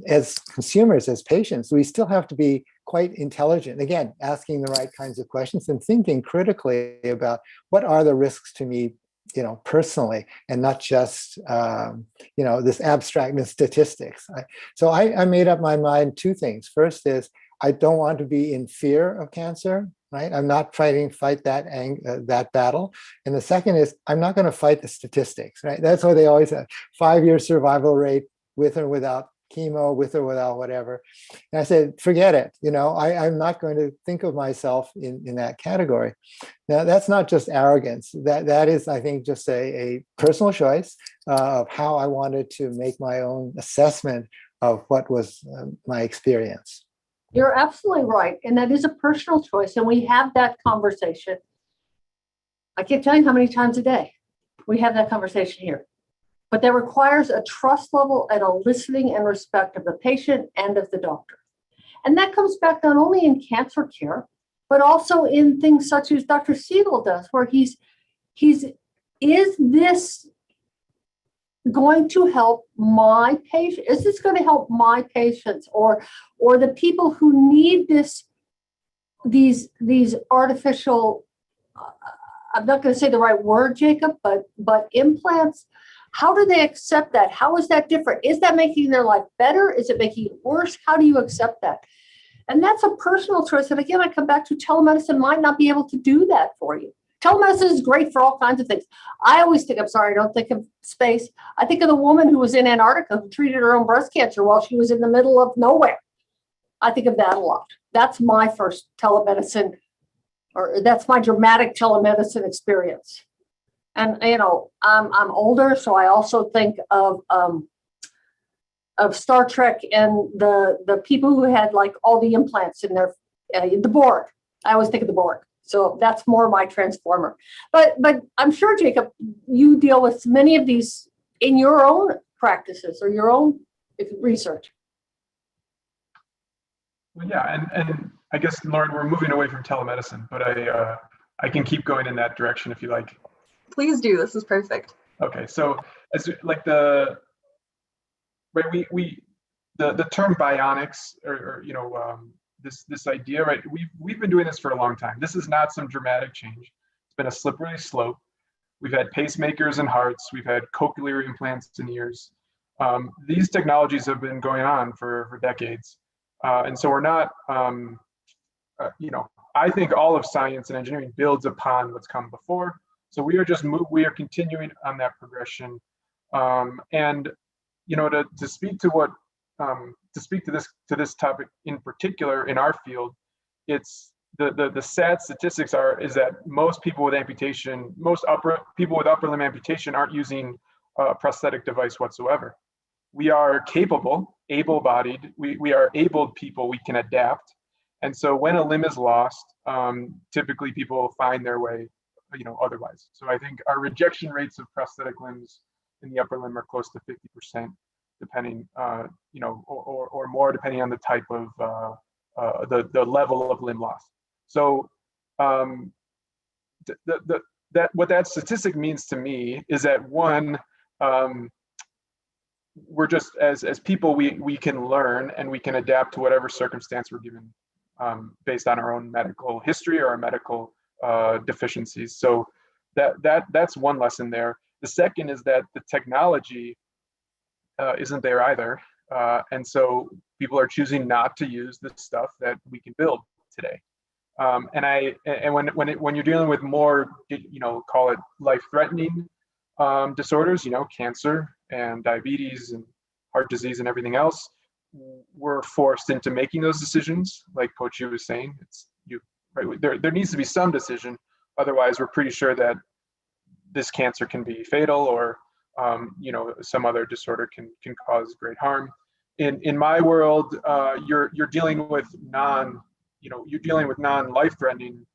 as consumers, as patients, we still have to be quite intelligent. Again, asking the right kinds of questions and thinking critically about what are the risks to me, personally, and not just, this abstract statistics. So I made up my mind two things. First is I don't want to be in fear of cancer, right? I'm not fight that battle. And the second is I'm not going to fight the statistics, right? That's what they always have: 5-year survival rate with or without chemo, with or without whatever. And I said, forget it. I'm not going to think of myself in that category. Now, that's not just arrogance. That is, I think, just a personal choice of how I wanted to make my own assessment of what was my experience. You're absolutely right. And that is a personal choice. And we have that conversation. I can't tell you how many times a day we have that conversation here. But that requires a trust level and a listening and respect of the patient and of the doctor. And that comes back not only in cancer care, but also in things such as Dr. Siegel does, where is this going to help my patient? Is this going to help my patients or the people who need these artificial, I'm not going to say the right word, Jacob, but implants? How do they accept that? How is that different? Is that making their life better? Is it making it worse? How do you accept that? And that's a personal choice. And again, I come back to telemedicine might not be able to do that for you. Telemedicine is great for all kinds of things. I always think, I don't think of space. I think of the woman who was in Antarctica who treated her own breast cancer while she was in the middle of nowhere. I think of that a lot. That's my first telemedicine, or that's my dramatic telemedicine experience. And, I'm older, so I also think of Star Trek and the people who had like all the implants in their, the Borg. I always think of the Borg. So that's more my transformer. But I'm sure, Jacob, you deal with many of these in your own practices or your own research. Well, yeah, and I guess, Lauren, we're moving away from telemedicine, but I can keep going in that direction if you like. Please do. This is perfect. Okay, so as like the term bionics or this idea, right? We've been doing this for a long time. This is not some dramatic change. It's been a slippery slope. We've had pacemakers in hearts. We've had cochlear implants in ears. These technologies have been going on for decades, and so we're not. I think all of science and engineering builds upon what's come before. So we are continuing on that progression, and to speak to this topic in particular in our field, it's the sad statistics is that most people with amputation, people with upper limb amputation aren't using a prosthetic device whatsoever. We are capable, able-bodied. We are abled people. We can adapt, and so when a limb is lost, typically people find their way otherwise. So I think our rejection rates of prosthetic limbs in the upper limb are close to 50%, depending, or more depending on the type of the level of limb loss. So what that statistic means to me is that one, we're just as people we can learn and we can adapt to whatever circumstance we're given, based on our own medical history or our medical deficiencies. So that's one lesson there. The second is that the technology isn't there either, and so people are choosing not to use the stuff that we can build today. And when you're dealing with more, call it life-threatening disorders, cancer and diabetes and heart disease and everything else, we're forced into making those decisions. Like Coach Yu was saying, right, there needs to be some decision. Otherwise, we're pretty sure that this cancer can be fatal, or some other disorder can cause great harm. In my world, you're dealing with non-life-threatening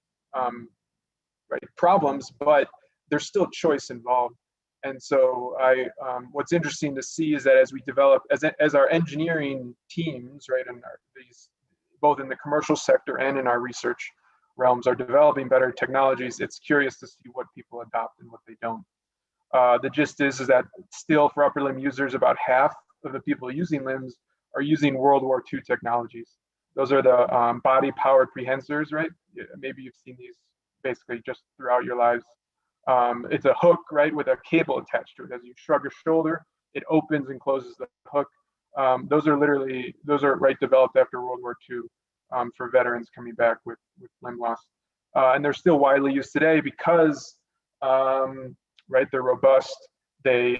problems, but there's still choice involved. And so what's interesting to see is that as we develop, as our engineering teams, right, and both in the commercial sector and in our research, realms are developing better technologies, it's curious to see what people adopt and what they don't. The gist is that still for upper limb users, about half of the people using limbs are using World War II technologies. Those are the body-powered prehensors, right? Maybe you've seen these basically just throughout your lives. It's a hook, right, with a cable attached to it. As you shrug your shoulder, it opens and closes the hook. Those are right, developed after World War II for veterans coming back with limb loss. And they're still widely used today because, right, they're robust. They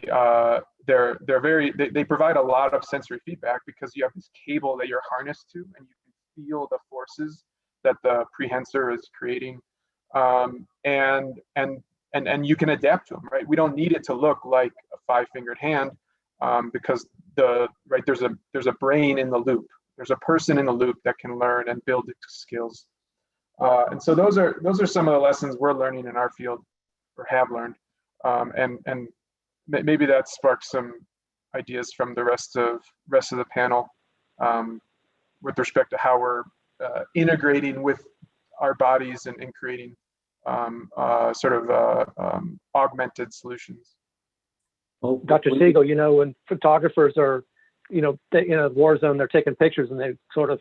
provide a lot of sensory feedback because you have this cable that you're harnessed to, and you can feel the forces that the prehensor is creating, and you can adapt to them. Right, we don't need it to look like a 5-fingered hand because there's a brain in the loop. There's a person in the loop that can learn and build skills. And so those are some of the lessons we're learning in our field, or have learned, and maybe that sparks some ideas from the rest of the panel with respect to how we're integrating with our bodies and creating augmented solutions. Well, Dr. Siegel, when photographers are, in a war zone, they're taking pictures and they sort of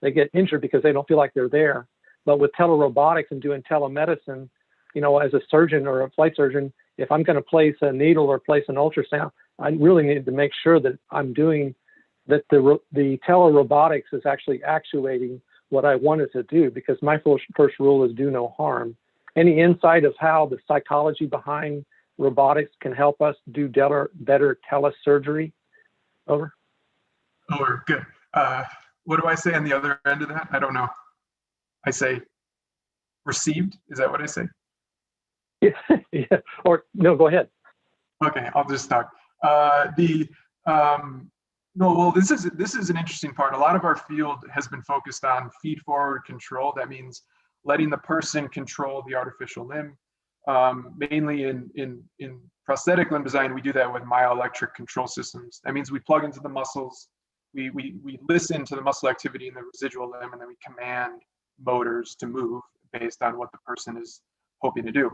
they get injured because they don't feel like they're there. But with telerobotics and doing telemedicine, as a surgeon or a flight surgeon, if I'm going to place a needle or place an ultrasound, I really need to make sure that I'm doing that the telerobotics is actually actuating what I want it to do, because my first rule is do no harm. Any insight of how the psychology behind robotics can help us do better telesurgery? Over. Over, good. What do I say on the other end of that? I don't know. I say received. Is that what I say? Yeah. Or no, go ahead. Okay, I'll just talk. No, well, this is an interesting part. A lot of our field has been focused on feed-forward control. That means letting the person control the artificial limb. Mainly in prosthetic limb design, we do that with myoelectric control systems. That means we plug into the muscles, we listen to the muscle activity in the residual limb, and then we command motors to move based on what the person is hoping to do.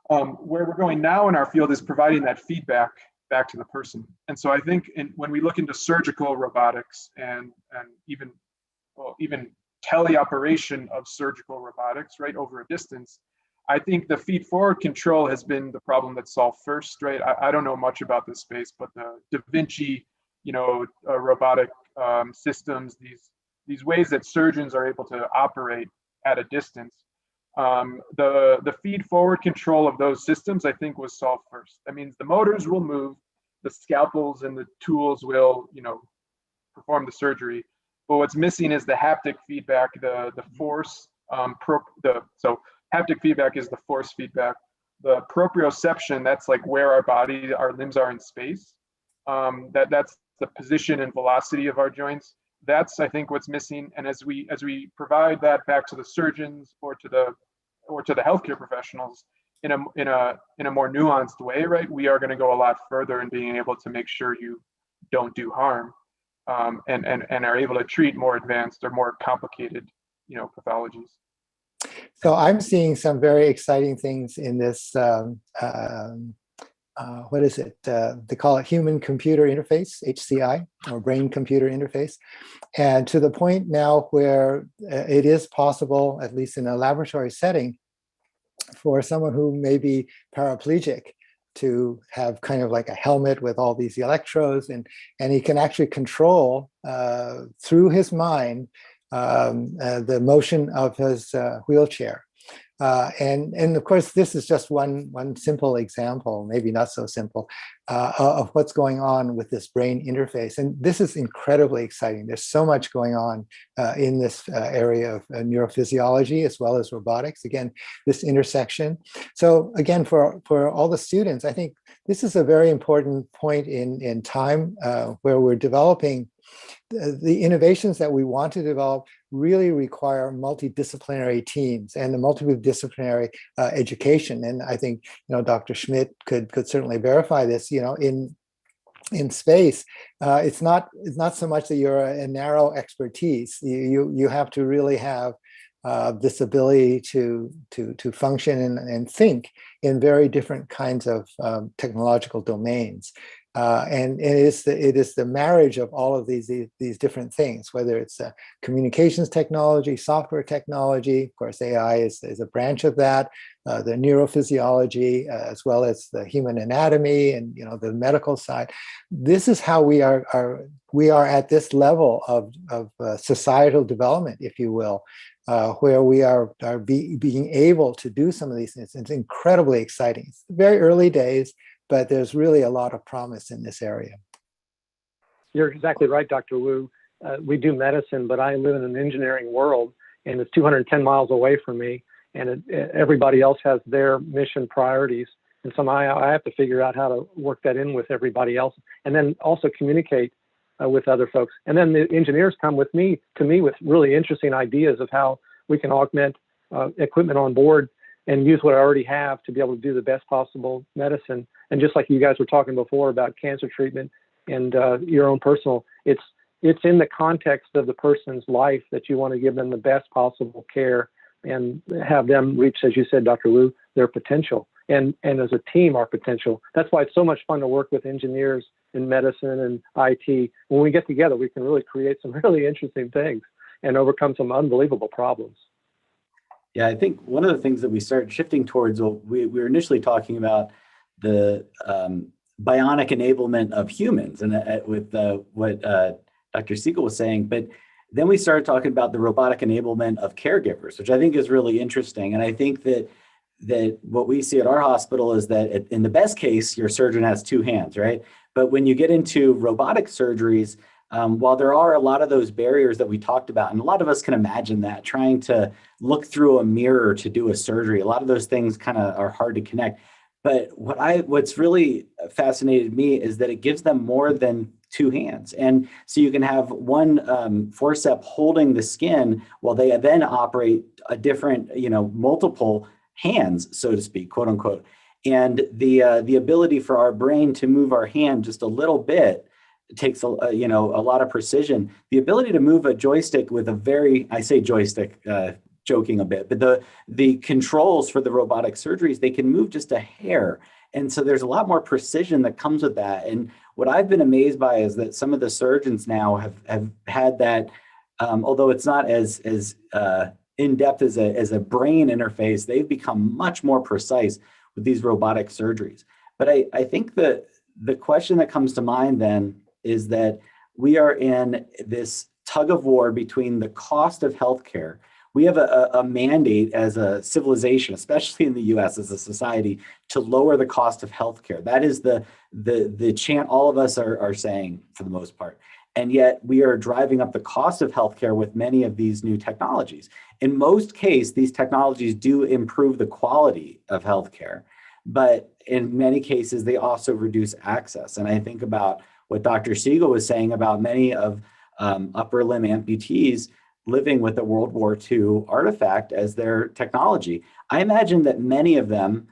Where we're going now in our field is providing that feedback back to the person. And so I think when we look into surgical robotics and even teleoperation of surgical robotics, right, over a distance, I think the feed-forward control has been the problem that's solved first, right? I don't know much about this space, but the Da Vinci, robotic systems, these ways that surgeons are able to operate at a distance, the feed-forward control of those systems, I think, was solved first. That means the motors will move, the scalpels and the tools will, perform the surgery. But what's missing is the haptic feedback, the force, so haptic feedback is the force feedback. The proprioception, that's like where our limbs are in space. That's the position and velocity of our joints. That's, I think, what's missing. And as we provide that back to the surgeons or to the healthcare professionals in a more nuanced way, right, we are going to go a lot further in being able to make sure you don't do harm, and are able to treat more advanced or more complicated, pathologies. So I'm seeing some very exciting things in this, what is it? They call it human-computer interface, HCI, or brain-computer interface. And to the point now where it is possible, at least in a laboratory setting, for someone who may be paraplegic to have kind of like a helmet with all these electrodes, and he can actually control through his mind the motion of his wheelchair. And of course, this is just one simple example, maybe not so simple, of what's going on with this brain interface. And this is incredibly exciting. There's so much going on in this area of neurophysiology as well as robotics. Again, this intersection. So again, for all the students, I think this is a very important point in time where we're developing. The innovations that we want to develop really require multidisciplinary teams and a multidisciplinary education. And I think, Dr. Schmidt could certainly verify this. In space, it's not so much that you're a narrow expertise. You have to really have this ability to function and think in very different kinds of technological domains. And it is the marriage of all of these different things, whether it's communications technology, software technology, of course, AI is a branch of that, the neurophysiology, as well as the human anatomy and the medical side. This is how we are at this level of societal development, if you will, where we are being able to do some of these things. It's incredibly exciting. It's very early days, but there's really a lot of promise in this area. You're exactly right, Dr. Wu. We do medicine, but I live in an engineering world, and it's 210 miles away from me, and everybody else has their mission priorities. And so I have to figure out how to work that in with everybody else, and then also communicate with other folks. And then the engineers come to me with really interesting ideas of how we can augment equipment on board and use what I already have to be able to do the best possible medicine. And just like you guys were talking before about cancer treatment and your own personal, it's in the context of the person's life that you want to give them the best possible care and have them reach, as you said, Dr. Wu, their potential. And as a team, our potential. That's why it's so much fun to work with engineers in medicine and IT. When we get together, we can really create some really interesting things and overcome some unbelievable problems. Yeah, I think one of the things that we started shifting towards, we were initially talking about the bionic enablement of humans, and with what Dr. Siegel was saying, but then we started talking about the robotic enablement of caregivers, which I think is really interesting. And I think that what we see at our hospital is that in the best case, your surgeon has two hands, right? But when you get into robotic surgeries, while there are a lot of those barriers that we talked about, and a lot of us can imagine that, trying to look through a mirror to do a surgery, a lot of those things kind of are hard to connect. But what's really fascinated me is that it gives them more than two hands. And so you can have one forceps holding the skin while they then operate a different, multiple hands, so to speak, quote unquote. And the ability for our brain to move our hand just a little bit takes a lot of precision. The ability to move a joystick with I say joystick, joking a bit, but the controls for the robotic surgeries, they can move just a hair. And so there's a lot more precision that comes with that. And what I've been amazed by is that some of the surgeons now have had that, although it's not as in-depth as a brain interface, they've become much more precise with these robotic surgeries. But I think that the question that comes to mind then is that we are in this tug of war between the cost of healthcare. We have a mandate as a civilization, especially in the US as a society, to lower the cost of healthcare. That is the chant all of us are saying for the most part. And yet we are driving up the cost of healthcare with many of these new technologies. In most cases, these technologies do improve the quality of healthcare, but in many cases, they also reduce access. And I think about what Dr. Siegel was saying about many of upper limb amputees living with a World War II artifact as their technology. I imagine that many of them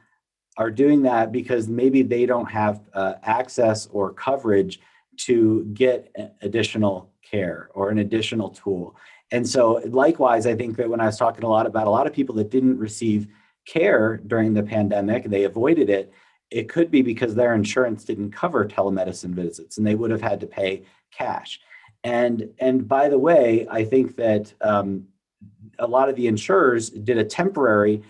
are doing that because maybe they don't have access or coverage to get additional care or an additional tool. And so likewise, I think that when I was talking a lot about a lot of people that didn't receive care during the pandemic, they avoided it, it could be because their insurance didn't cover telemedicine visits and they would have had to pay cash. And by the way, I think that a lot of the insurers did a temporary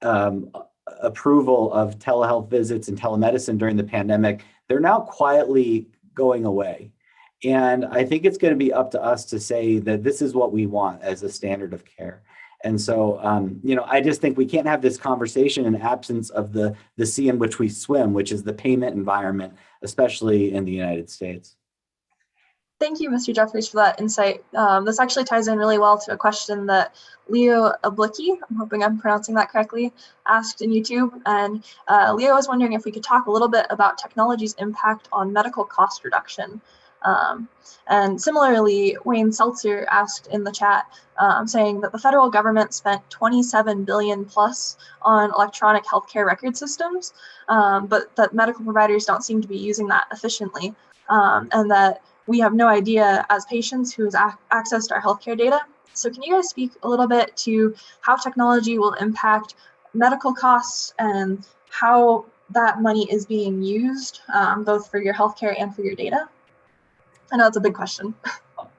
approval of telehealth visits and telemedicine during the pandemic. They're now quietly going away. And I think it's going to be up to us to say that this is what we want as a standard of care. And so, I just think we can't have this conversation in absence of the sea in which we swim, which is the payment environment, especially in the United States. Thank you, Mr. Jeffries, for that insight. This actually ties in really well to a question that Leo Oblicki, I'm hoping I'm pronouncing that correctly, asked in YouTube. And Leo was wondering if we could talk a little bit about technology's impact on medical cost reduction. And similarly, Wayne Seltzer asked in the chat, saying that the federal government spent $27 billion plus on electronic healthcare record systems, but that medical providers don't seem to be using that efficiently, and that we have no idea as patients who's accessed our healthcare data. So can you guys speak a little bit to how technology will impact medical costs and how that money is being used, both for your healthcare and for your data? I know it's a big question.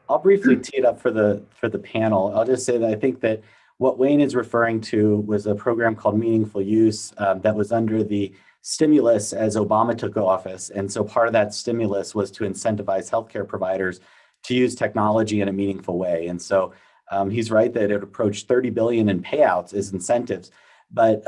I'll briefly tee it up for the panel. I'll just say that I think that what Wayne is referring to was a program called Meaningful Use that was under the stimulus as Obama took office. And so part of that stimulus was to incentivize healthcare providers to use technology in a meaningful way. And so he's right that it approached 30 billion in payouts as incentives. But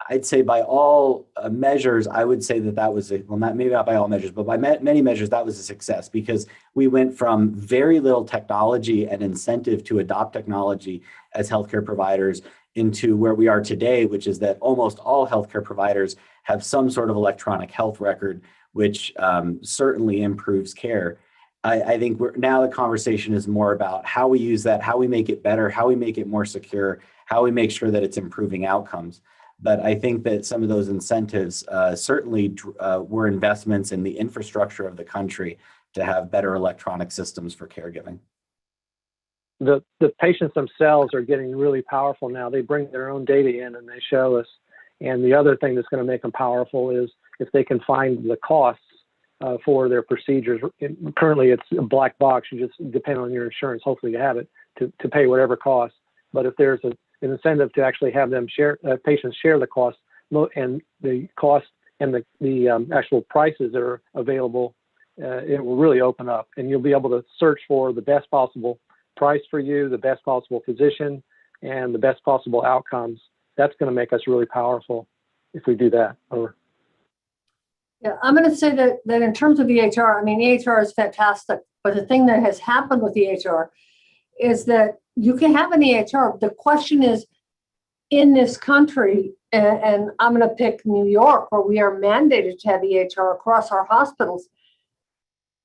I'd say by all measures, I would say that that was, maybe not by all measures, but by many measures, that was a success, because we went from very little technology and incentive to adopt technology as healthcare providers into where we are today, which is that almost all healthcare providers have some sort of electronic health record, which certainly improves care. I think now the conversation is more about how we use that, how we make it better, how we make it more secure, how we make sure that it's improving outcomes. But I think that some of those incentives certainly were investments in the infrastructure of the country to have better electronic systems for caregiving. The patients themselves are getting really powerful now. They bring their own data in and they show us. And the other thing that's going to make them powerful is if they can find the costs for their procedures. Currently, it's a black box. You just depend on your insurance. Hopefully, you have it to pay whatever cost. But if there's an incentive to actually have them share, patients share the cost and the cost and the actual prices that are available, it will really open up, and you'll be able to search for the best possible price for you, the best possible physician, and the best possible outcomes. That's going to make us really powerful if we do that. Yeah, I'm going to say that in terms of EHR, I mean, EHR is fantastic, but the thing that has happened with EHR is that you can have an EHR. The question is, in this country, and I'm going to pick New York, where we are mandated to have EHR across our hospitals,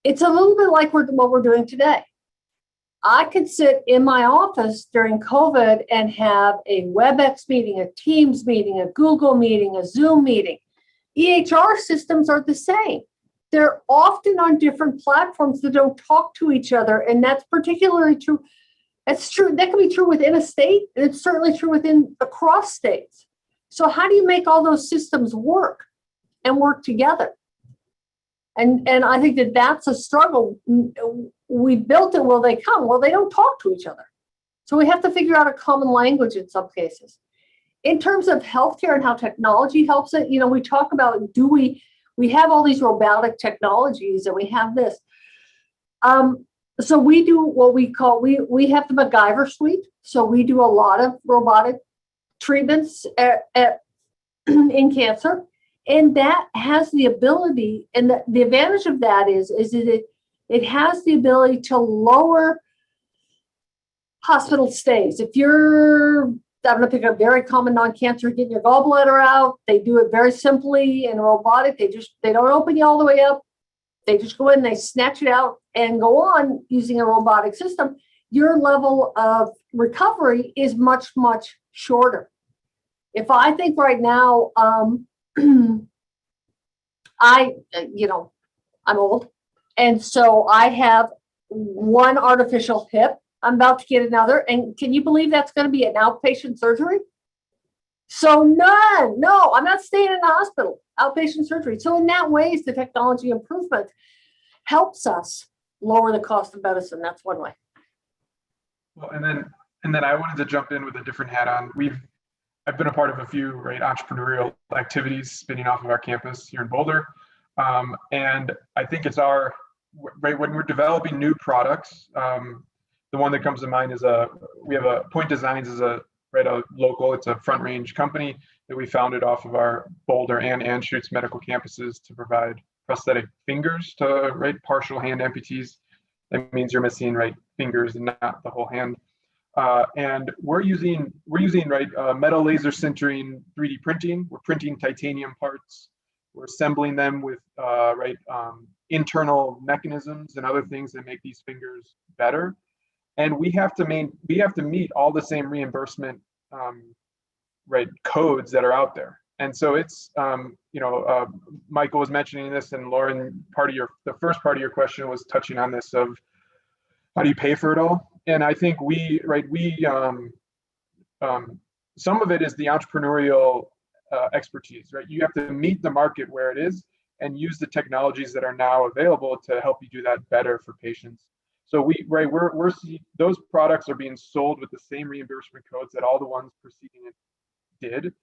it's a little bit like what we're doing today. I could sit in my office during COVID and have a WebEx meeting, a Teams meeting, a Google meeting, a Zoom meeting. EHR systems are the same. They're often on different platforms that don't talk to each other, and that's particularly true. It's true. That can be true within a state, and it's certainly true across states. So how do you make all those systems work and work together? And I think that that's a struggle. We built it, will they come? Well, they don't talk to each other. So we have to figure out a common language in some cases. In terms of healthcare and how technology helps it, we talk about, we have all these robotic technologies and we have this. So we do what we call, we have the MacGyver suite. So we do a lot of robotic treatments in cancer. And that has the ability, and the advantage of that is that it has the ability to lower hospital stays. If I'm going to pick a very common non-cancer, getting your gallbladder out, they do it very simply in robotic. They don't open you all the way up. They just go in, they snatch it out and go on using a robotic system. Your level of recovery is much, much shorter. If I think right now, I'm old. And so I have one artificial hip. I'm about to get another. And can you believe that's going to be an outpatient surgery? So none. No, I'm not staying in the hospital. Outpatient surgery. So in that way, the technology improvement helps us lower the cost of medicine. That's one way. Well, and then I wanted to jump in with a different hat on. I've been a part of a few entrepreneurial activities spinning off of our campus here in Boulder. And I think it's when we're developing new products, the one that comes to mind is we have a Point Designs is a local, it's a Front Range company that we founded off of our Boulder and Anschutz medical campuses to provide prosthetic fingers to partial hand amputees. That means you're missing fingers and not the whole hand. And we're using metal laser sintering 3D printing. We're printing titanium parts. We're assembling them with internal mechanisms and other things that make these fingers better. And we have to meet all the same reimbursement codes that are out there. And so it's Michael was mentioning this, and Lauren, the first part of your question was touching on this of how do you pay for it all? and I think some of it is the entrepreneurial expertise, right? You have to meet the market where it is and use the technologies that are now available to help you do that better for patients. So we're seeing those products are being sold with the same reimbursement codes that all the ones preceding it did,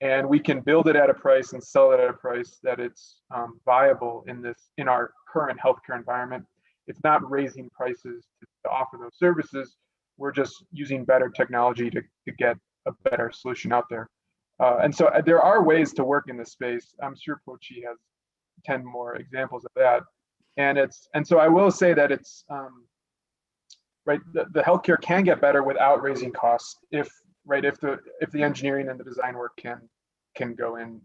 and we can build it at a price and sell it at a price that it's viable in our current healthcare environment. It's not raising prices to offer those services. We're just using better technology to get a better solution out there. And so there are ways to work in this space. I'm sure Pochi has 10 more examples of that. And so I will say that it's right. The healthcare can get better without raising costs if the engineering and the design work can go in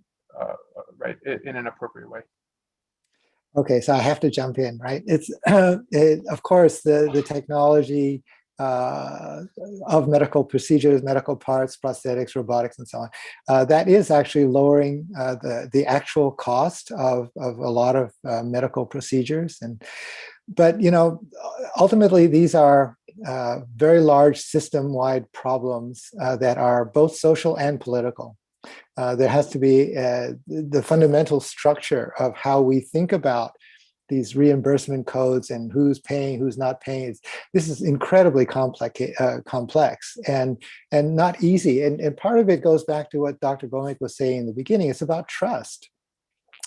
in an appropriate way. Okay, so I have to jump in, right? It's of course the technology of medical procedures, medical parts, prosthetics, robotics, and so on. That is actually lowering the actual cost of a lot of medical procedures, but ultimately these are very large system-wide problems that are both social and political. There has to be the fundamental structure of how we think about these reimbursement codes and who's paying, who's not paying. This is incredibly complex and not easy. And part of it goes back to what Dr. Golnick was saying in the beginning. It's about trust.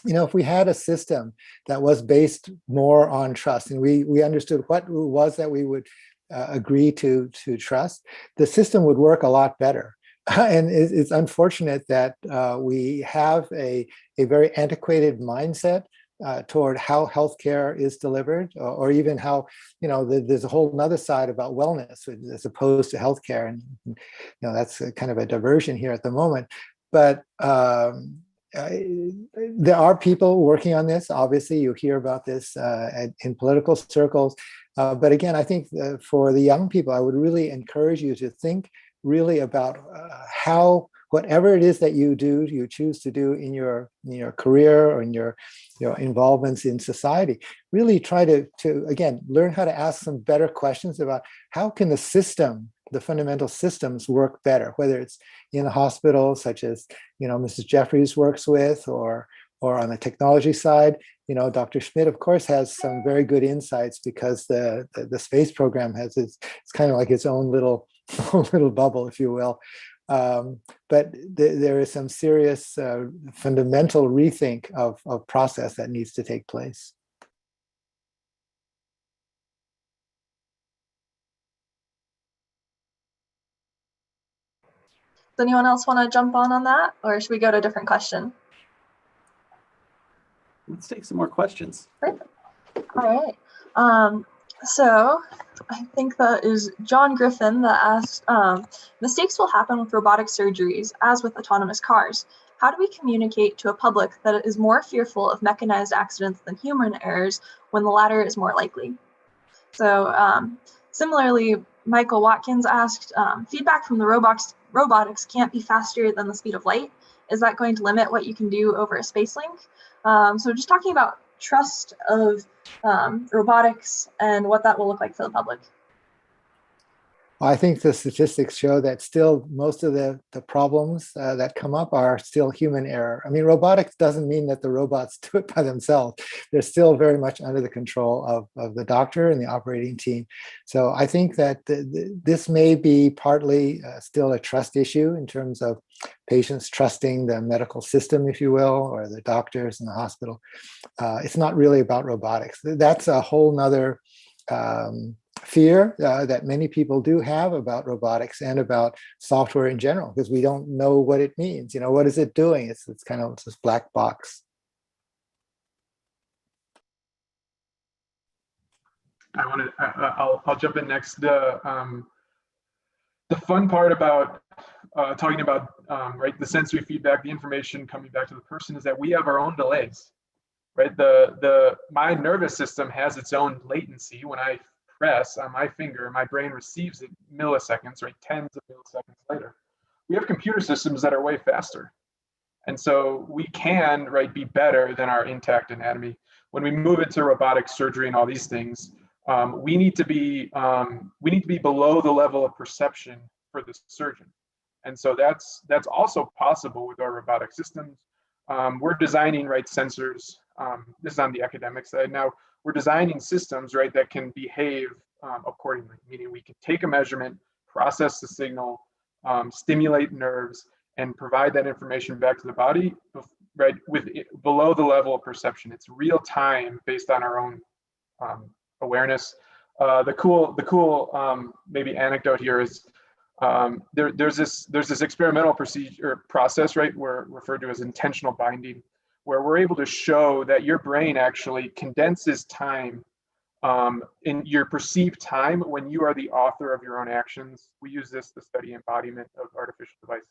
If we had a system that was based more on trust, and we understood what it was that we would agree to trust, the system would work a lot better. And it's unfortunate that we have a very antiquated mindset toward how healthcare is delivered, or even how, there's a whole other side about wellness as opposed to healthcare. And, that's kind of a diversion here at the moment. But there are people working on this. Obviously, you hear about this in political circles. But again, I think for the young people, I would really encourage you to think really about how whatever it is that you choose to do in your career or in your involvements in society, really try to again learn how to ask some better questions about how can the fundamental systems work better, whether it's in the hospital, such as Mrs. Jeffries works with, or on the technology side. Dr. Schmidt, of course, has some very good insights because the space program has it's kind of like its own little bubble, if you will. But there is some serious fundamental rethink of process that needs to take place. Does anyone else want to jump on that, or should we go to a different question? Let's take some more questions. Perfect. All right. So I think that is John Griffin that asked, mistakes will happen with robotic surgeries as with autonomous cars. How do we communicate to a public that is more fearful of mechanized accidents than human errors when the latter is more likely? So similarly, Michael Watkins asked, feedback from the robotics can't be faster than the speed of light. Is that going to limit what you can do over a space link? So just talking about trust of robotics and what that will look like for the public. I think the statistics show that still most of the problems that come up are still human error. I mean, robotics doesn't mean that the robots do it by themselves. They're still very much under the control of the doctor and the operating team. So I think that this may be partly still a trust issue in terms of patients trusting the medical system, if you will, or the doctors in the hospital. It's not really about robotics. That's a whole nother fear that many people do have about robotics and about software in general, because we don't know what it means. What is it doing? It's kind of this black box. I'll jump in next. The fun part about talking about the sensory feedback, the information coming back to the person, is that we have our own delays, right? My nervous system has its own latency. When I press on my finger, my brain receives it milliseconds, right? Tens of milliseconds later. We have computer systems that are way faster. And so we can, be better than our intact anatomy. When we move into robotic surgery and all these things, we need to be below the level of perception for the surgeon. And so that's also possible with our robotic systems. We're designing, right, sensors. This is on the academic side. Now we're designing systems, right, that can behave accordingly, meaning we can take a measurement, process the signal, stimulate nerves, and provide that information back to the body, right, below the level of perception. It's real time based on our own awareness. The cool maybe anecdote here is there's this experimental process, right, we're referred to as intentional binding, where we're able to show that your brain actually condenses time in your perceived time when you are the author of your own actions. We use this to study embodiment of artificial devices.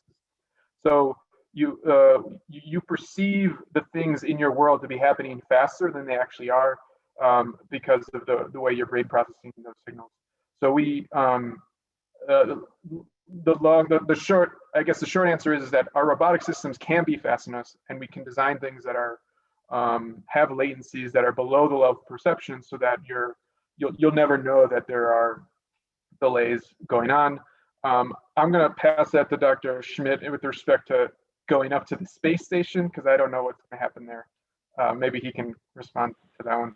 So you perceive the things in your world to be happening faster than they actually are because of the way your brain processing those signals. So the short answer is that our robotic systems can be fast enough, and we can design things that are have latencies that are below the level of perception, so that you'll never know that there are delays going on. I'm going to pass that to Dr. Schmidt with respect to going up to the space station, because I don't know what's going to happen there. Maybe he can respond to that one.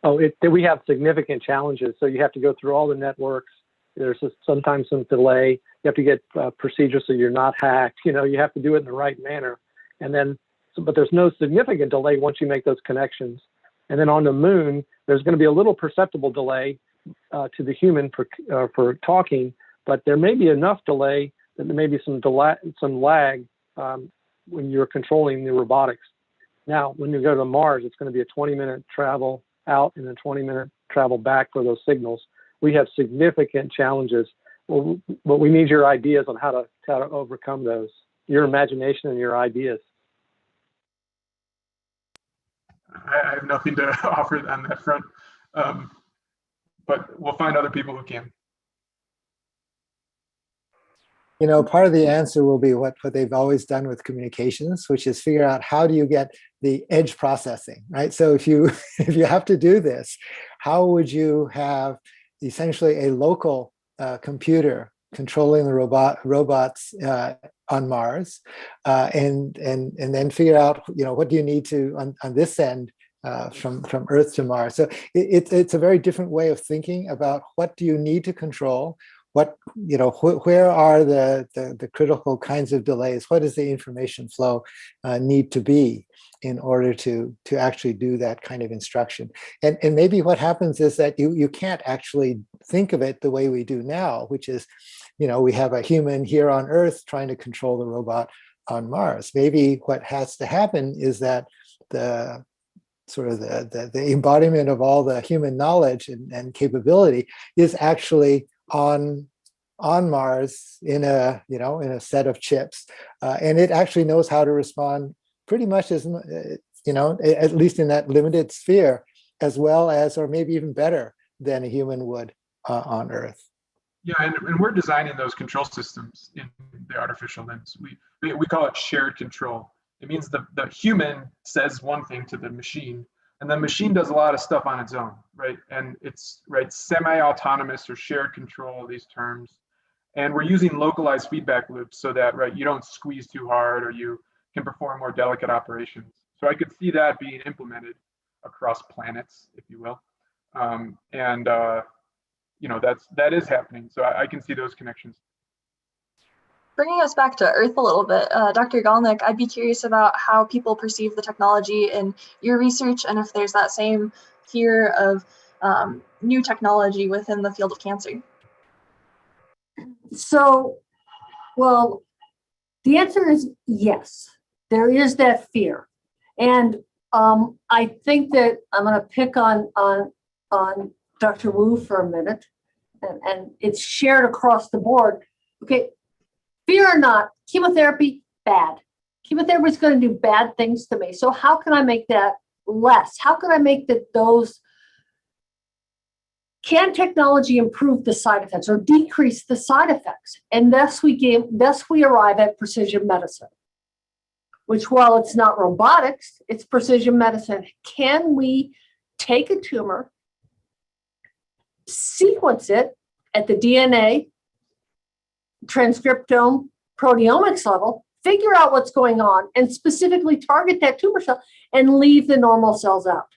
Oh, we have significant challenges. So you have to go through all the networks. There's sometimes some delay. You have to get procedures so you're not hacked. You have to do it in the right manner. And then, but there's no significant delay once you make those connections. And then on the moon, there's going to be a little perceptible delay to the human for talking, but there may be enough delay that there may be some lag when you're controlling the robotics. Now, when you go to Mars, it's going to be a 20-minute travel out and a 20-minute travel back for those signals. We have significant challenges, but we need your ideas on how to overcome those, your imagination and your ideas. I have nothing to offer on that front, but we'll find other people who can. Part of the answer will be what they've always done with communications, which is figure out how do you get the edge processing, right? So if you have to do this, how would you have essentially a local computer controlling the robots on Mars, and then figure out what do you need to on this end from Earth to Mars. So it's a very different way of thinking about what do you need to control. Where are the critical kinds of delays? What does the information flow need to be in order to actually do that kind of instruction? And maybe what happens is that you can't actually think of it the way we do now, which is, we have a human here on Earth trying to control the robot on Mars. Maybe what has to happen is that the embodiment of all the human knowledge and capability is actually on Mars in a set of chips, and it actually knows how to respond pretty much as at least in that limited sphere, as well as, or maybe even better than a human would on Earth. Yeah, and we're designing those control systems in the artificial limbs. We call it shared control. It means the human says one thing to the machine, and the machine does a lot of stuff on its own, right? And it's semi-autonomous or shared control, these terms. And we're using localized feedback loops so that, you don't squeeze too hard, or you can perform more delicate operations. So I could see that being implemented across planets, if you will. That is happening. So I can see those connections. Bringing us back to Earth a little bit, Dr. Golnick, I'd be curious about how people perceive the technology in your research, and if there's that same fear of new technology within the field of cancer. So, well, the answer is yes. There is that fear, and I think that I'm going to pick on Dr. Wu for a minute, and it's shared across the board. Okay. Fear or not, chemotherapy, bad. Chemotherapy is going to do bad things to me. So how can I make that less? How can I make those? Can technology improve the side effects or decrease the side effects? And thus we arrive at precision medicine, which, while it's not robotics, it's precision medicine. Can we take a tumor sequence it at the DNA, transcriptome, proteomics level, figure out what's going on, and specifically target that tumor cell and leave the normal cells out.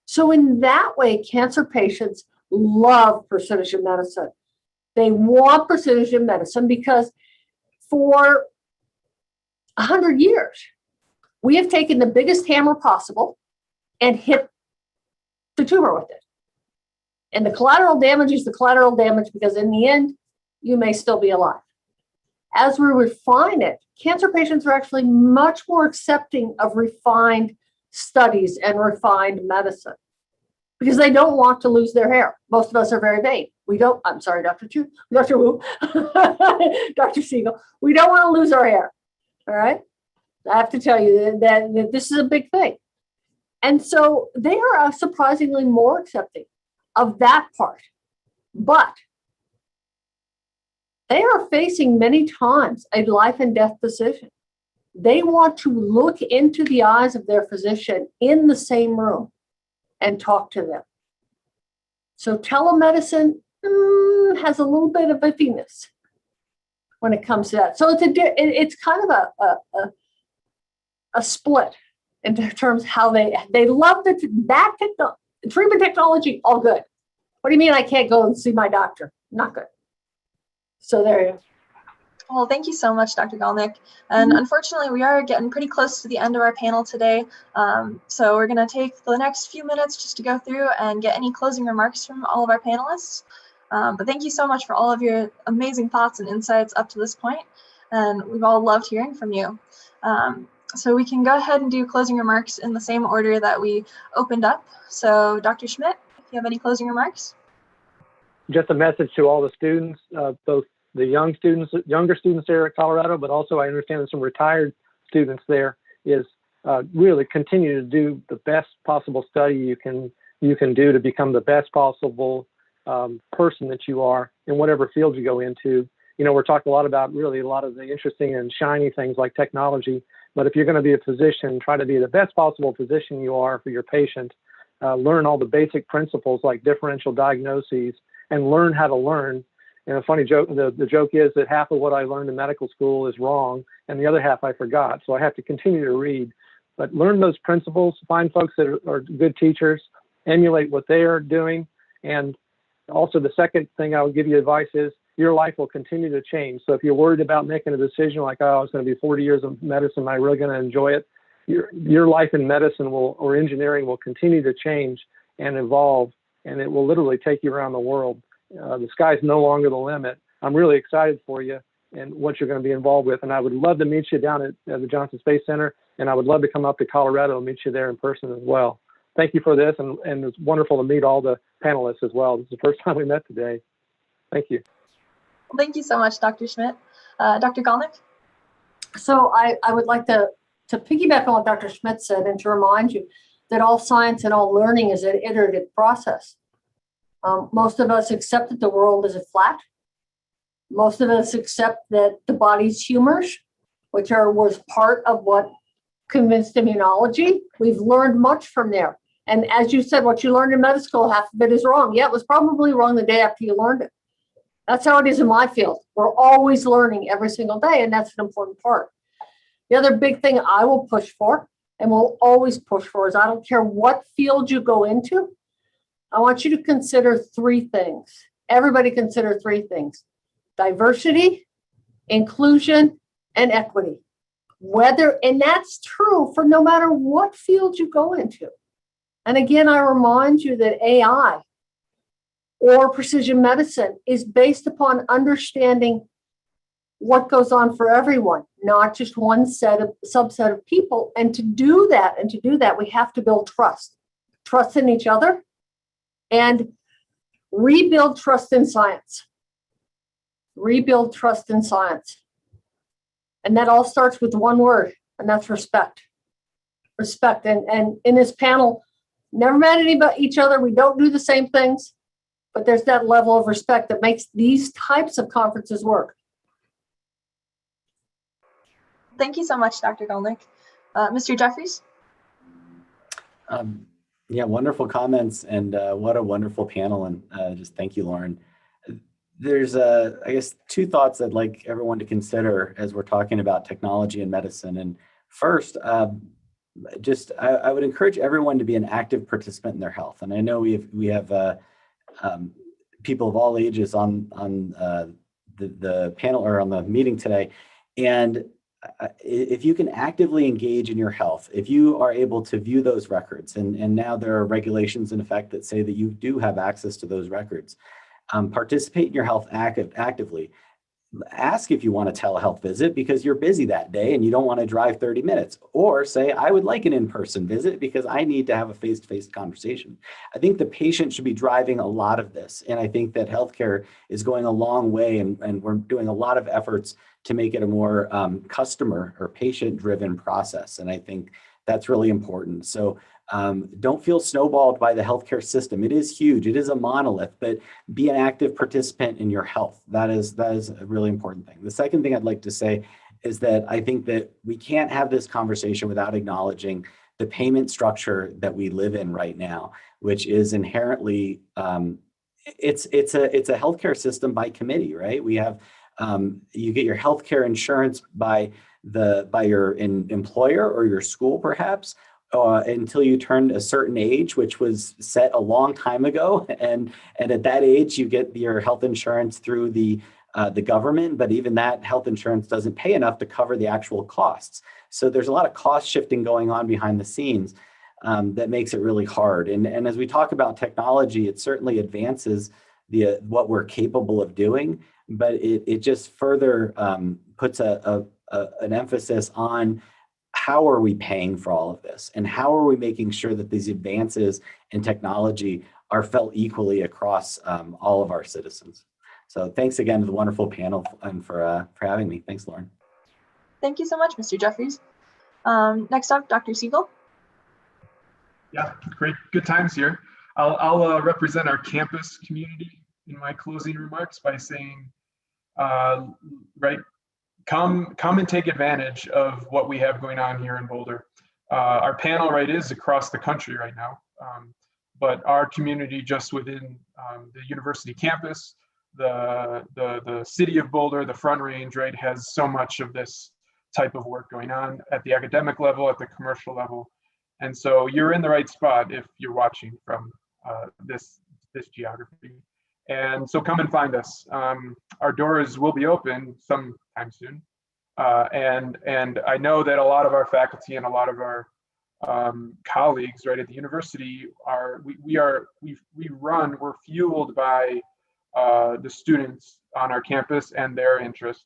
So in that way, cancer patients love precision medicine. They want precision medicine because for 100 years, we have taken the biggest hammer possible and hit the tumor with it. And the collateral damage is the collateral damage because in the end, you may still be alive. As we refine it, cancer patients are actually much more accepting of refined studies and refined medicine because they don't want to lose their hair. Most of us are very vain. We don't, I'm sorry, Dr. Wu, Dr. Siegel, we don't want to lose our hair, all right? I have to tell you that this is a big thing. And so they are surprisingly more accepting of that part. But they are facing many times a life and death decision. They want to look into the eyes of their physician in the same room and talk to them. So telemedicine has a little bit of iffiness when it comes to that. So it's kind of a split in terms of how they love that treatment technology, all good. What do you mean I can't go and see my doctor? Not good. So there you go. Well, thank you so much, Dr. Golnick. And unfortunately, we are getting pretty close to the end of our panel today. So we're going to take the next few minutes just to go through and get any closing remarks from all of our panelists. But thank you so much for all of your amazing thoughts and insights up to this point. And we've all loved hearing from you. So we can go ahead and do closing remarks in the same order that we opened up. So Dr. Schmidt, if you have any closing remarks. Just a message to all the students, both the younger students there at Colorado, but also I understand there's some retired students there, is really continue to do the best possible study you can do to become the best possible person that you are in whatever field you go into. You know, we're talking a lot about really a lot of the interesting and shiny things like technology, but if you're going to be a physician, try to be the best possible physician you are for your patient. Learn all the basic principles like differential diagnoses and learn how to learn. And a funny joke, the joke is that half of what I learned in medical school is wrong and the other half I forgot. So I have to continue to read, but learn those principles, find folks that are good teachers, emulate what they are doing. And also the second thing I would give you advice is your life will continue to change. So if you're worried about making a decision like, oh, it's going to be 40 years of medicine, am I really going to enjoy it? Your life in medicine or engineering will continue to change and evolve, and it will literally take you around the world. The sky's no longer the limit. I'm really excited for you and what you're going to be involved with. And I would love to meet you down at the Johnson Space Center, and I would love to come up to Colorado and meet you there in person as well. Thank you for this, and it's wonderful to meet all the panelists as well. This is the first time we met today. Thank you. Well, thank you so much, Dr. Schmidt. Dr. Golnick? So I would like to piggyback on what Dr. Schmidt said and to remind you that all science and all learning is an iterative process. Most of us accept that the world is flat. Most of us accept that the body's humors, which was part of what convinced immunology. We've learned much from there. And as you said, what you learned in medical school, half of it is wrong. Yeah, it was probably wrong the day after you learned it. That's how it is in my field. We're always learning every single day, and that's an important part. The other big thing I will push for, and will always push for, is I don't care what field you go into, I want you to consider three things. Everybody consider three things: diversity, inclusion, and equity. And that's true for no matter what field you go into. And again, I remind you that AI or precision medicine is based upon understanding what goes on for everyone, not just one subset of people. And to do that, we have to build trust in each other, and rebuild trust in science. Rebuild trust in science. And that all starts with one word, and that's respect. Respect. And in this panel, never met each other. We don't do the same things, but there's that level of respect that makes these types of conferences work. Thank you so much, Dr. Golnick. Mr. Jeffries? Yeah, wonderful comments, and what a wonderful panel, and just thank you, Lauren. There's, I guess, two thoughts I'd like everyone to consider as we're talking about technology and medicine. And first, I would encourage everyone to be an active participant in their health. And I know we have um, people of all ages on the panel or on the meeting today, and if you can actively engage in your health, if you are able to view those records, and now there are regulations in effect that say that you do have access to those records, participate in your health actively. Ask if you want a telehealth visit because you're busy that day and you don't want to drive 30 minutes, or say, I would like an in-person visit because I need to have a face-to-face conversation. I think the patient should be driving a lot of this. And I think that healthcare is going a long way, and we're doing a lot of efforts to make it a more customer or patient-driven process. And I think that's really important. So don't feel snowballed by the healthcare system. It is huge. It is a monolith, but be an active participant in your health. That is a really important thing. The second thing I'd like to say is that I think that we can't have this conversation without acknowledging the payment structure that we live in right now, which is inherently it's a healthcare system by committee, right? We have you get your healthcare insurance by your employer or your school, perhaps. Until you turn a certain age, which was set a long time ago, and at that age you get your health insurance through the government, but even that health insurance doesn't pay enough to cover the actual costs. So there's a lot of cost shifting going on behind the scenes that makes it really hard. And as we talk about technology, it certainly advances what we're capable of doing, but it just further puts an emphasis on how are we paying for all of this? And how are we making sure that these advances in technology are felt equally across all of our citizens? So thanks again to the wonderful panel and for having me. Thanks, Lauren. Thank you so much, Mr. Jeffries. Next up, Dr. Siegel. Yeah, great, good times here. I'll represent our campus community in my closing remarks by saying, right, come and take advantage of what we have going on here in Boulder. Our panel, right, is across the country right now, but our community just within the university campus, the city of Boulder, the Front Range, right, has so much of this type of work going on at the academic level, at the commercial level. And so you're in the right spot if you're watching from this geography. And so come and find us. Our doors will be open sometime soon. And I know that a lot of our faculty and a lot of our colleagues right at the university we're fueled by the students on our campus and their interests.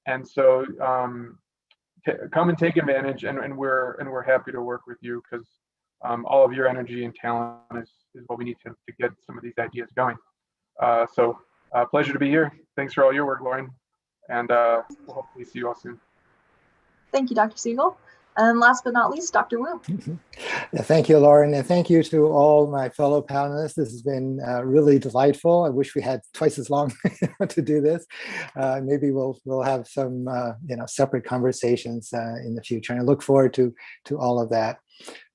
And so come and take advantage, and we're happy to work with you, because all of your energy and talent is what we need to get some of these ideas going. So pleasure to be here. Thanks for all your work, Lauren, and we'll hopefully see you all soon. Thank you, Dr. Siegel. And last but not least, Dr. Wu. Yeah, thank you, Lauren, and thank you to all my fellow panelists. This has been really delightful. I wish we had twice as long to do this. Maybe we'll have some separate conversations in the future, and I look forward to all of that.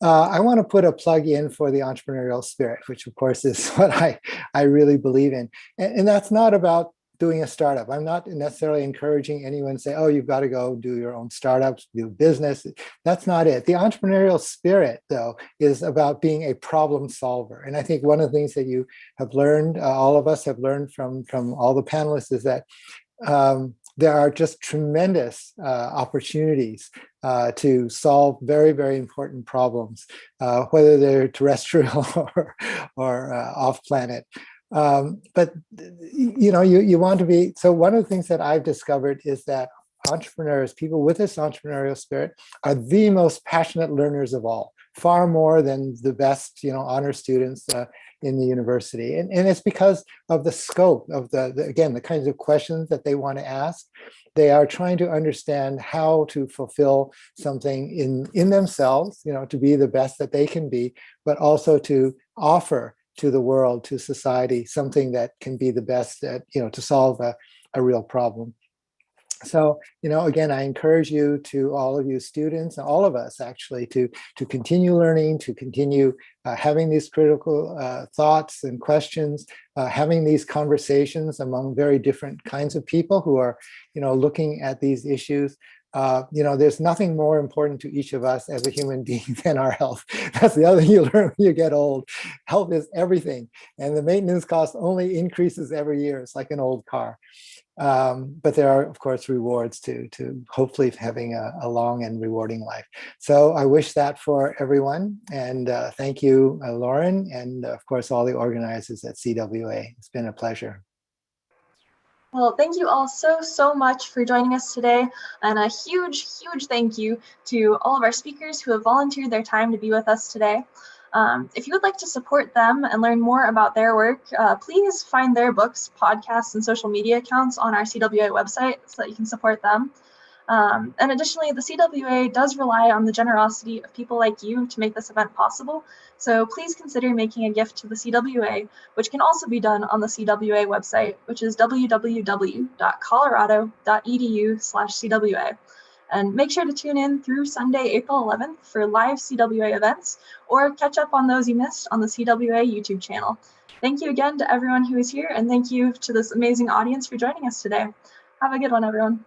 I want to put a plug in for the entrepreneurial spirit, which of course is what I really believe in, and that's not about doing a startup. I'm not necessarily encouraging anyone to say, oh, you've got to go do your own startups, do business. That's not it. The entrepreneurial spirit, though, is about being a problem solver. And I think one of the things that you have learned, all of us have learned from all the panelists, is that there are just tremendous opportunities to solve very, very important problems, whether they're terrestrial or off planet. But you want to be, so one of the things that I've discovered is that entrepreneurs, people with this entrepreneurial spirit, are the most passionate learners of all, far more than the best honor students in the university. And it's because of the scope of the kinds of questions that they want to ask. They are trying to understand how to fulfill something in themselves, to be the best that they can be, but also to offer to the world, to society, something that can be the best at, to solve a real problem. So, again, I encourage you to all of you students, all of us actually, to continue learning, to continue having these critical thoughts and questions, having these conversations among very different kinds of people who are, looking at these issues. There's nothing more important to each of us as a human being than our health. That's the other thing you learn when you get old. Health is everything. And the maintenance cost only increases every year. It's like an old car. But there are, of course, rewards to hopefully having a long and rewarding life. So I wish that for everyone. And thank you, Lauren, and of course, all the organizers at CWA. It's been a pleasure. Well, thank you all so much for joining us today. And a huge thank you to all of our speakers who have volunteered their time to be with us today. If you would like to support them and learn more about their work, please find their books, podcasts, and social media accounts on our CWA website so that you can support them. And additionally, the CWA does rely on the generosity of people like you to make this event possible. So please consider making a gift to the CWA, which can also be done on the CWA website, which is www.colorado.edu/CWA. And make sure to tune in through Sunday, April 11th for live CWA events, or catch up on those you missed on the CWA YouTube channel. Thank you again to everyone who is here, and thank you to this amazing audience for joining us today. Have a good one, everyone.